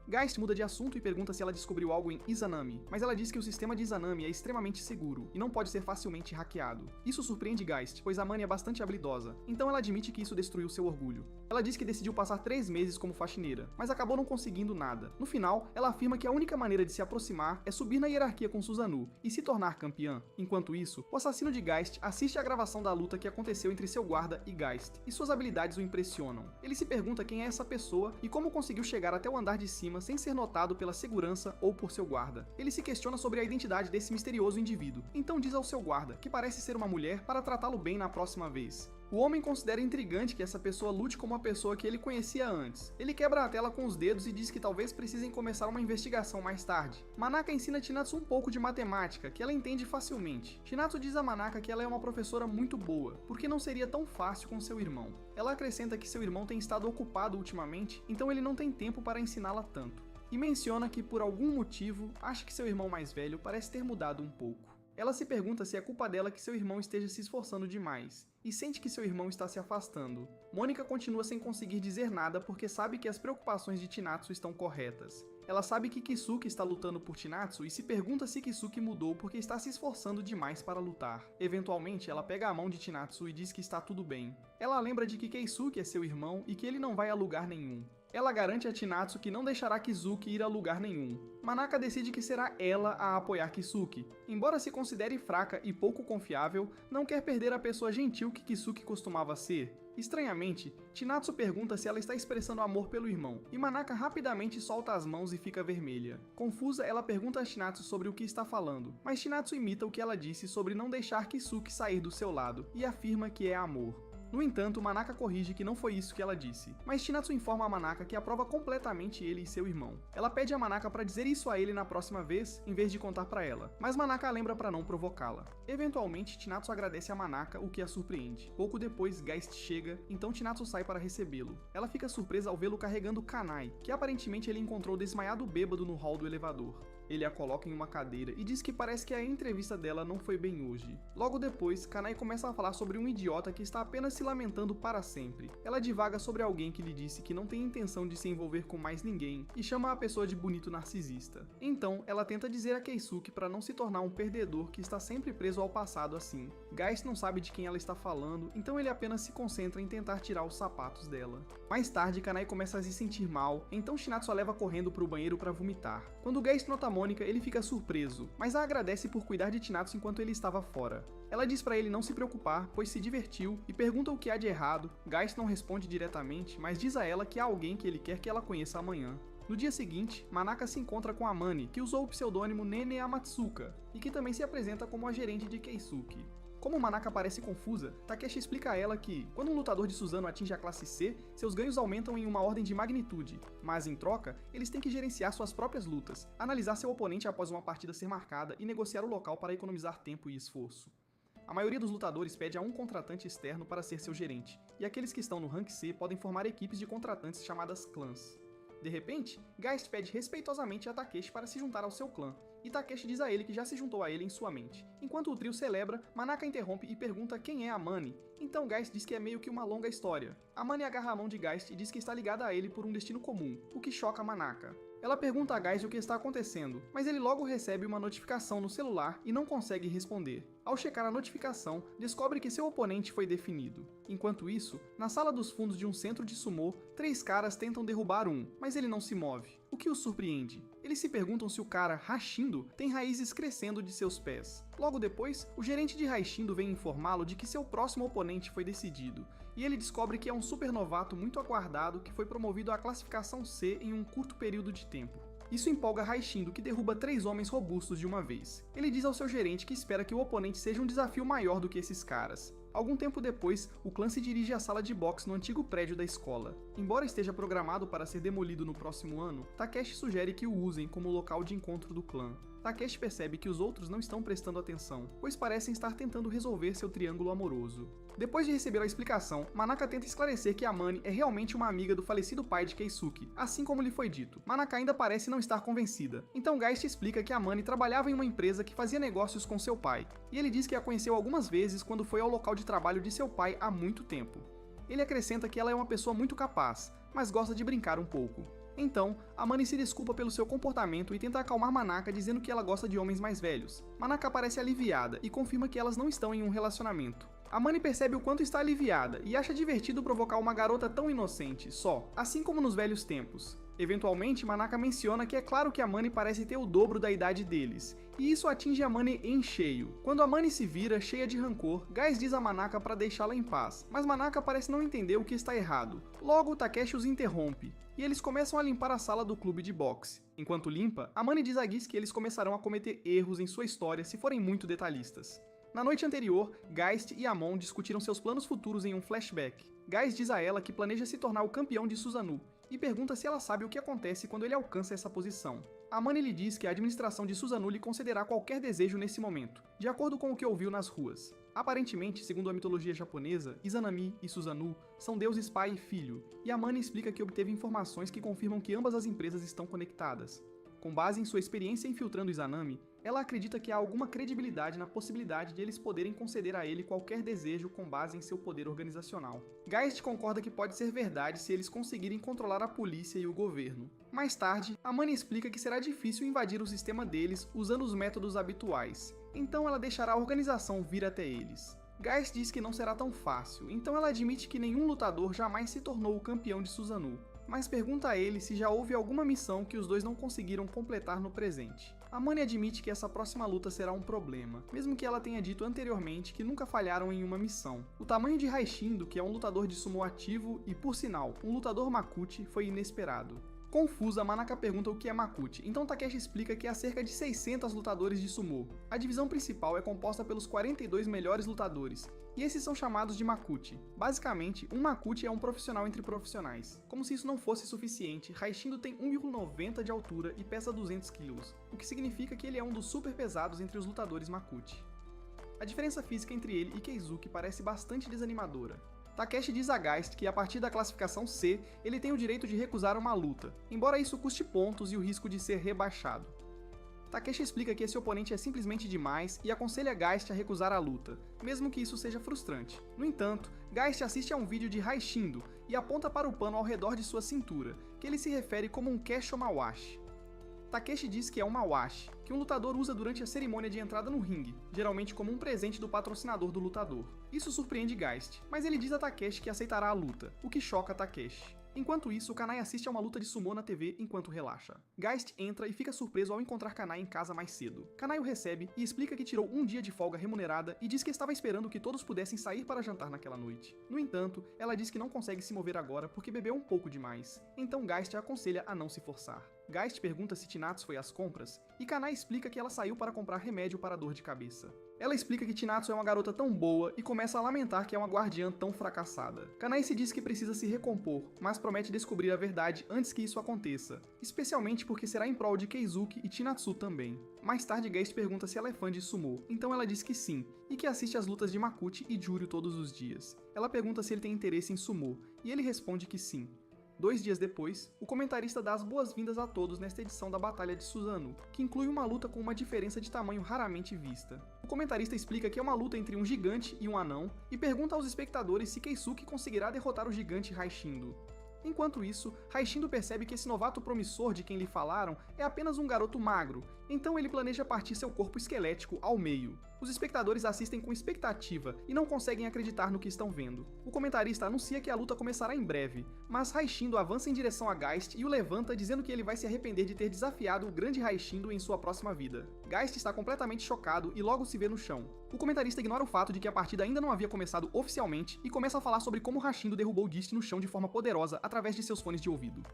Geist muda de assunto e pergunta se ela descobriu algo em Izanami, mas ela diz que o sistema de Izanami é extremamente seguro e não pode ser facilmente hackeado. Isso surpreende Geist, pois Amani é bastante habilidosa, então ela admite que isso destruiu seu orgulho. Ela diz que decidiu passar 3 meses como faxineira, mas acabou não conseguindo nada. No final, ela afirma que a única maneira de se aproximar é subir na hierarquia com Susanoo e se tornar campeã. Enquanto isso, o assassino de Geist assiste à gravação da luta que aconteceu entre seu guarda e Geist, e suas habilidades o impressionam. Ele se pergunta quem é essa pessoa e como conseguiu chegar até o andar de cima sem ser notado pela segurança ou por seu guarda. Ele se questiona sobre a identidade desse misterioso indivíduo, então diz ao seu guarda, que parece ser uma mulher, para tratá-lo bem na próxima vez. O homem considera intrigante que essa pessoa lute como uma pessoa que ele conhecia antes. Ele quebra a tela com os dedos e diz que talvez precisem começar uma investigação mais tarde. Manaka ensina Chinatsu um pouco de matemática, que ela entende facilmente. Chinatsu diz a Manaka que ela é uma professora muito boa, porque não seria tão fácil com seu irmão. Ela acrescenta que seu irmão tem estado ocupado ultimamente, então ele não tem tempo para ensiná-la tanto. E menciona que, por algum motivo, acha que seu irmão mais velho parece ter mudado um pouco. Ela se pergunta se é culpa dela que seu irmão esteja se esforçando demais, e sente que seu irmão está se afastando. Mônica continua sem conseguir dizer nada porque sabe que as preocupações de Chinatsu estão corretas. Ela sabe que Kisuke está lutando por Chinatsu e se pergunta se Kisuke mudou porque está se esforçando demais para lutar. Eventualmente, ela pega a mão de Chinatsu e diz que está tudo bem. Ela lembra de que Keisuke é seu irmão e que ele não vai a lugar nenhum. Ela garante a Chinatsu que não deixará Kisuke ir a lugar nenhum. Manaka decide que será ela a apoiar Kisuke. Embora se considere fraca e pouco confiável, não quer perder a pessoa gentil que Kisuke costumava ser. Estranhamente, Chinatsu pergunta se ela está expressando amor pelo irmão, e Manaka rapidamente solta as mãos e fica vermelha. Confusa, ela pergunta a Chinatsu sobre o que está falando, mas Chinatsu imita o que ela disse sobre não deixar Kisuke sair do seu lado, e afirma que é amor. No entanto, Manaka corrige que não foi isso que ela disse, mas Chinatsu informa a Manaka que aprova completamente ele e seu irmão. Ela pede a Manaka para dizer isso a ele na próxima vez, em vez de contar para ela, mas Manaka a lembra para não provocá-la. Eventualmente, Chinatsu agradece a Manaka, o que a surpreende. Pouco depois, Geist chega, então Chinatsu sai para recebê-lo. Ela fica surpresa ao vê-lo carregando Kanai, que aparentemente ele encontrou desmaiado bêbado no hall do elevador. Ele a coloca em uma cadeira e diz que parece que a entrevista dela não foi bem hoje. Logo depois, Kanai começa a falar sobre um idiota que está apenas se lamentando para sempre. Ela divaga sobre alguém que lhe disse que não tem intenção de se envolver com mais ninguém e chama a pessoa de bonito narcisista. Então, ela tenta dizer a Keisuke para não se tornar um perdedor que está sempre preso ao passado assim. Geist não sabe de quem ela está falando, então ele apenas se concentra em tentar tirar os sapatos dela. Mais tarde, Kanai começa a se sentir mal, então Chinatsu a leva correndo para o banheiro para vomitar. Quando Geist nota Mônica, ele fica surpreso, mas a agradece por cuidar de Chinatsu enquanto ele estava fora. Ela diz para ele não se preocupar, pois se divertiu, e pergunta o que há de errado. Geist não responde diretamente, mas diz a ela que há alguém que ele quer que ela conheça amanhã. No dia seguinte, Manaka se encontra com Amani, que usou o pseudônimo Nene Amatsuka, e que também se apresenta como a gerente de Keisuke. Como Manaka parece confusa, Takeshi explica a ela que, quando um lutador de Susanoo atinge a classe C, seus ganhos aumentam em uma ordem de magnitude, mas em troca, eles têm que gerenciar suas próprias lutas, analisar seu oponente após uma partida ser marcada e negociar o local para economizar tempo e esforço. A maioria dos lutadores pede a um contratante externo para ser seu gerente, e aqueles que estão no rank C podem formar equipes de contratantes chamadas clãs. De repente, Geist pede respeitosamente a Takeshi para se juntar ao seu clã, e Takeshi diz a ele que já se juntou a ele em sua mente. Enquanto o trio celebra, Manaka interrompe e pergunta quem é Amani, então Geist diz que é meio que uma longa história. Amani agarra a mão de Geist e diz que está ligada a ele por um destino comum, o que choca Manaka. Ela pergunta a Geist o que está acontecendo, mas ele logo recebe uma notificação no celular e não consegue responder. Ao checar a notificação, descobre que seu oponente foi definido. Enquanto isso, na sala dos fundos de um centro de sumô, 3 caras tentam derrubar um, mas ele não se move, o que o surpreende. Eles se perguntam se o cara, Hashindo, tem raízes crescendo de seus pés. Logo depois, o gerente de Hashindo vem informá-lo de que seu próximo oponente foi decidido, e ele descobre que é um super novato muito aguardado que foi promovido à classificação C em um curto período de tempo. Isso empolga Hashindo, que derruba 3 homens robustos de uma vez. Ele diz ao seu gerente que espera que o oponente seja um desafio maior do que esses caras. Algum tempo depois, o clã se dirige à sala de boxe no antigo prédio da escola. Embora esteja programado para ser demolido no próximo ano, Takeshi sugere que o usem como local de encontro do clã. Takeshi percebe que os outros não estão prestando atenção, pois parecem estar tentando resolver seu triângulo amoroso. Depois de receber a explicação, Manaka tenta esclarecer que Amane é realmente uma amiga do falecido pai de Keisuke, assim como lhe foi dito. Manaka ainda parece não estar convencida. Então Geist explica que Amane trabalhava em uma empresa que fazia negócios com seu pai, e ele diz que a conheceu algumas vezes quando foi ao local de trabalho de seu pai há muito tempo. Ele acrescenta que ela é uma pessoa muito capaz, mas gosta de brincar um pouco. Então, Amane se desculpa pelo seu comportamento e tenta acalmar Manaka dizendo que ela gosta de homens mais velhos. Manaka parece aliviada e confirma que elas não estão em um relacionamento. Amane percebe o quanto está aliviada e acha divertido provocar uma garota tão inocente, assim como nos velhos tempos. Eventualmente, Manaka menciona que é claro que Amane parece ter o dobro da idade deles, e isso atinge Amane em cheio. Quando Amane se vira, cheia de rancor, Gais diz a Manaka para deixá-la em paz, mas Manaka parece não entender o que está errado. Logo, Takeshi os interrompe, e eles começam a limpar a sala do clube de boxe. Enquanto limpa, Amane diz a Gis que eles começarão a cometer erros em sua história se forem muito detalhistas. Na noite anterior, Geist e Amon discutiram seus planos futuros em um flashback. Geist diz a ela que planeja se tornar o campeão de Susanoo, e pergunta se ela sabe o que acontece quando ele alcança essa posição. Amane lhe diz que a administração de Susanoo lhe concederá qualquer desejo nesse momento, de acordo com o que ouviu nas ruas. Aparentemente, segundo a mitologia japonesa, Izanami e Susanoo são deuses pai e filho, e Amane explica que obteve informações que confirmam que ambas as empresas estão conectadas. Com base em sua experiência infiltrando Izanami, ela acredita que há alguma credibilidade na possibilidade de eles poderem conceder a ele qualquer desejo com base em seu poder organizacional. Geist concorda que pode ser verdade se eles conseguirem controlar a polícia e o governo. Mais tarde, Amane explica que será difícil invadir o sistema deles usando os métodos habituais, então ela deixará a organização vir até eles. Geist diz que não será tão fácil, então ela admite que nenhum lutador jamais se tornou o campeão de Susanoo, mas pergunta a ele se já houve alguma missão que os dois não conseguiram completar no presente. Amane admite que essa próxima luta será um problema, mesmo que ela tenha dito anteriormente que nunca falharam em uma missão. O tamanho de Hashindo, que é um lutador de sumo ativo e, por sinal, um lutador Makuchi, foi inesperado. Confusa, Manaka pergunta o que é Makuchi, então Takeshi explica que há cerca de 600 lutadores de sumô. A divisão principal é composta pelos 42 melhores lutadores, e esses são chamados de Makuchi. Basicamente, um Makuchi é um profissional entre profissionais. Como se isso não fosse suficiente, Hashindo tem 1,90 de altura e pesa 200 kg, o que significa que ele é um dos super pesados entre os lutadores Makuchi. A diferença física entre ele e Keisuke parece bastante desanimadora. Takeshi diz a Geist que a partir da classificação C, ele tem o direito de recusar uma luta, embora isso custe pontos e o risco de ser rebaixado. Takeshi explica que esse oponente é simplesmente demais e aconselha Geist a recusar a luta, mesmo que isso seja frustrante. No entanto, Geist assiste a um vídeo de Hashindo e aponta para o pano ao redor de sua cintura, que ele se refere como um Kesho Mawashi. Takeshi diz que é um mawashi, que um lutador usa durante a cerimônia de entrada no ringue, geralmente como um presente do patrocinador do lutador. Isso surpreende Geist, mas ele diz a Takeshi que aceitará a luta, o que choca Takeshi. Enquanto isso, Kanai assiste a uma luta de sumô na TV enquanto relaxa. Geist entra e fica surpreso ao encontrar Kanai em casa mais cedo. Kanai o recebe e explica que tirou um dia de folga remunerada e diz que estava esperando que todos pudessem sair para jantar naquela noite. No entanto, ela diz que não consegue se mover agora porque bebeu um pouco demais, então Geist a aconselha a não se forçar. Geist pergunta se Chinatsu foi às compras, e Kanai explica que ela saiu para comprar remédio para dor de cabeça. Ela explica que Chinatsu é uma garota tão boa e começa a lamentar que é uma guardiã tão fracassada. Kanai se diz que precisa se recompor, mas promete descobrir a verdade antes que isso aconteça, especialmente porque será em prol de Keisuke e Chinatsu também. Mais tarde, Geist pergunta se ela é fã de sumô, então ela diz que sim, e que assiste às lutas de Makuchi e Juryu todos os dias. Ela pergunta se ele tem interesse em sumô, e ele responde que sim. 2 dias depois, o comentarista dá as boas-vindas a todos nesta edição da Batalha de Susanoo, que inclui uma luta com uma diferença de tamanho raramente vista. O comentarista explica que é uma luta entre um gigante e um anão, e pergunta aos espectadores se Keisuke conseguirá derrotar o gigante Hashindo. Enquanto isso, Hashindo percebe que esse novato promissor de quem lhe falaram é apenas um garoto magro, Então ele planeja partir seu corpo esquelético ao meio. Os espectadores assistem com expectativa e não conseguem acreditar no que estão vendo. O comentarista anuncia que a luta começará em breve, mas Raishindo avança em direção a Geist e o levanta dizendo que ele vai se arrepender de ter desafiado o grande Raishindo em sua próxima vida. Geist está completamente chocado e logo se vê no chão. O comentarista ignora o fato de que a partida ainda não havia começado oficialmente e começa a falar sobre como Raishindo derrubou Geist no chão de forma poderosa através de seus fones de ouvido.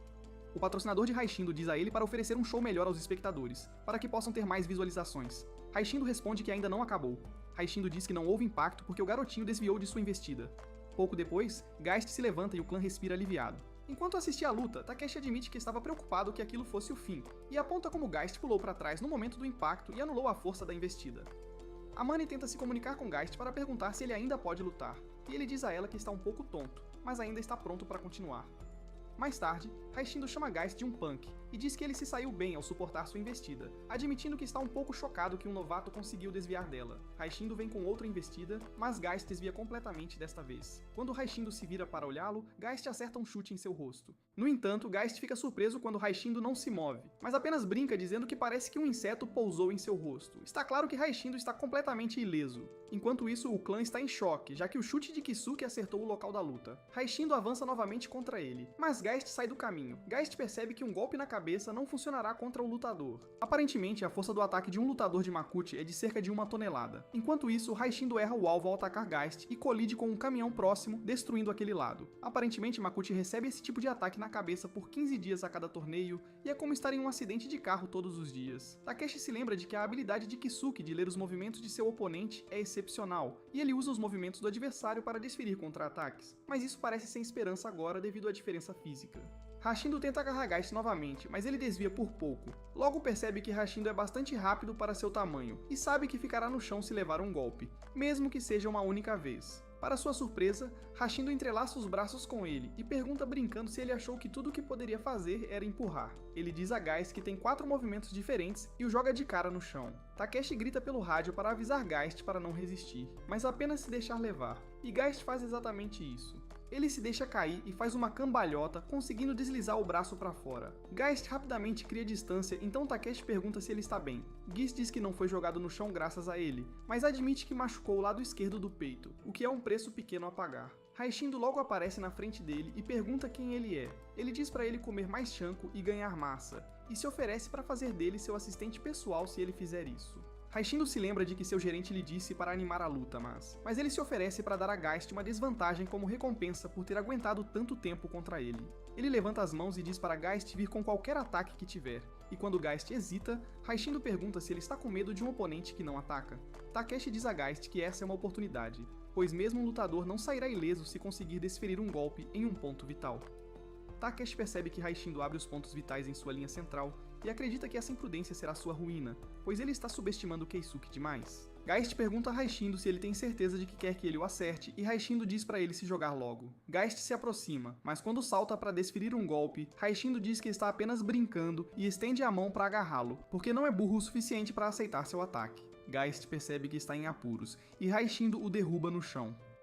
O patrocinador de Raishindo diz a ele para oferecer um show melhor aos espectadores, para que possam ter mais visualizações. Raishindo responde que ainda não acabou. Raishindo diz que não houve impacto porque o garotinho desviou de sua investida. Pouco depois, Geist se levanta e o clã respira aliviado. Enquanto assistia a luta, Takeshi admite que estava preocupado que aquilo fosse o fim, e aponta como Geist pulou para trás no momento do impacto e anulou a força da investida. Amane tenta se comunicar com Geist para perguntar se ele ainda pode lutar, e ele diz a ela que está um pouco tonto, mas ainda está pronto para continuar. Mais tarde, Raishindo chama Geist de um punk e diz que ele se saiu bem ao suportar sua investida, admitindo que está um pouco chocado que um novato conseguiu desviar dela. Raishindo vem com outra investida, mas Geist desvia completamente desta vez. Quando Raishindo se vira para olhá-lo, Geist acerta um chute em seu rosto. No entanto, Geist fica surpreso quando Raishindo não se move, mas apenas brinca dizendo que parece que um inseto pousou em seu rosto. Está claro que Raishindo está completamente ileso. Enquanto isso, o clã está em choque, já que o chute de Kisuke acertou o local da luta. Raishindo avança novamente contra ele, mas Geist sai do caminho. Geist percebe que um golpe na cabeça não funcionará contra o lutador. Aparentemente, a força do ataque de um lutador de Makuchi é de cerca de 1 tonelada. Enquanto isso, Raishindo erra o alvo ao atacar Geist e colide com um caminhão próximo, destruindo aquele lado. Aparentemente, Makuchi recebe esse tipo de ataque na cabeça por 15 dias a cada torneio, e é como estar em um acidente de carro todos os dias. Takeshi se lembra de que a habilidade de Kisuke de ler os movimentos de seu oponente é excepcional, e ele usa os movimentos do adversário para desferir contra-ataques. Mas isso parece sem esperança agora devido à diferença física. Raishindo tenta agarrar Geist novamente, mas ele desvia por pouco. Logo percebe que Raishindo é bastante rápido para seu tamanho, e sabe que ficará no chão se levar um golpe, mesmo que seja uma única vez. Para sua surpresa, Raishindo entrelaça os braços com ele e pergunta brincando se ele achou que tudo o que poderia fazer era empurrar. Ele diz a Geist que tem 4 movimentos diferentes e o joga de cara no chão. Takeshi grita pelo rádio para avisar Geist para não resistir, mas apenas se deixar levar, e Geist faz exatamente isso. Ele se deixa cair e faz uma cambalhota, conseguindo deslizar o braço para fora. Geist rapidamente cria distância, então Takeshi pergunta se ele está bem. Geist diz que não foi jogado no chão graças a ele, mas admite que machucou o lado esquerdo do peito, o que é um preço pequeno a pagar. Raishindo logo aparece na frente dele e pergunta quem ele é. Ele diz para ele comer mais chanco e ganhar massa, e se oferece para fazer dele seu assistente pessoal se ele fizer isso. Raishindo se lembra de que seu gerente lhe disse para animar a luta, mas ele se oferece para dar a Geist uma desvantagem como recompensa por ter aguentado tanto tempo contra ele. Ele levanta as mãos e diz para Geist vir com qualquer ataque que tiver, e quando Geist hesita, Raishindo pergunta se ele está com medo de um oponente que não ataca. Takeshi diz a Geist que essa é uma oportunidade, pois mesmo um lutador não sairá ileso se conseguir desferir um golpe em um ponto vital. Takeshi percebe que Raishindo abre os pontos vitais em sua linha central e acredita que essa imprudência será sua ruína, pois ele está subestimando Keisuke demais. Geist pergunta a Raishindo se ele tem certeza de que quer que ele o acerte e Raishindo diz para ele se jogar logo. Geist se aproxima, mas quando salta para desferir um golpe, Raishindo diz que está apenas brincando e estende a mão para agarrá-lo, porque não é burro o suficiente para aceitar seu ataque. Geist percebe que está em apuros e Raishindo o derruba no chão.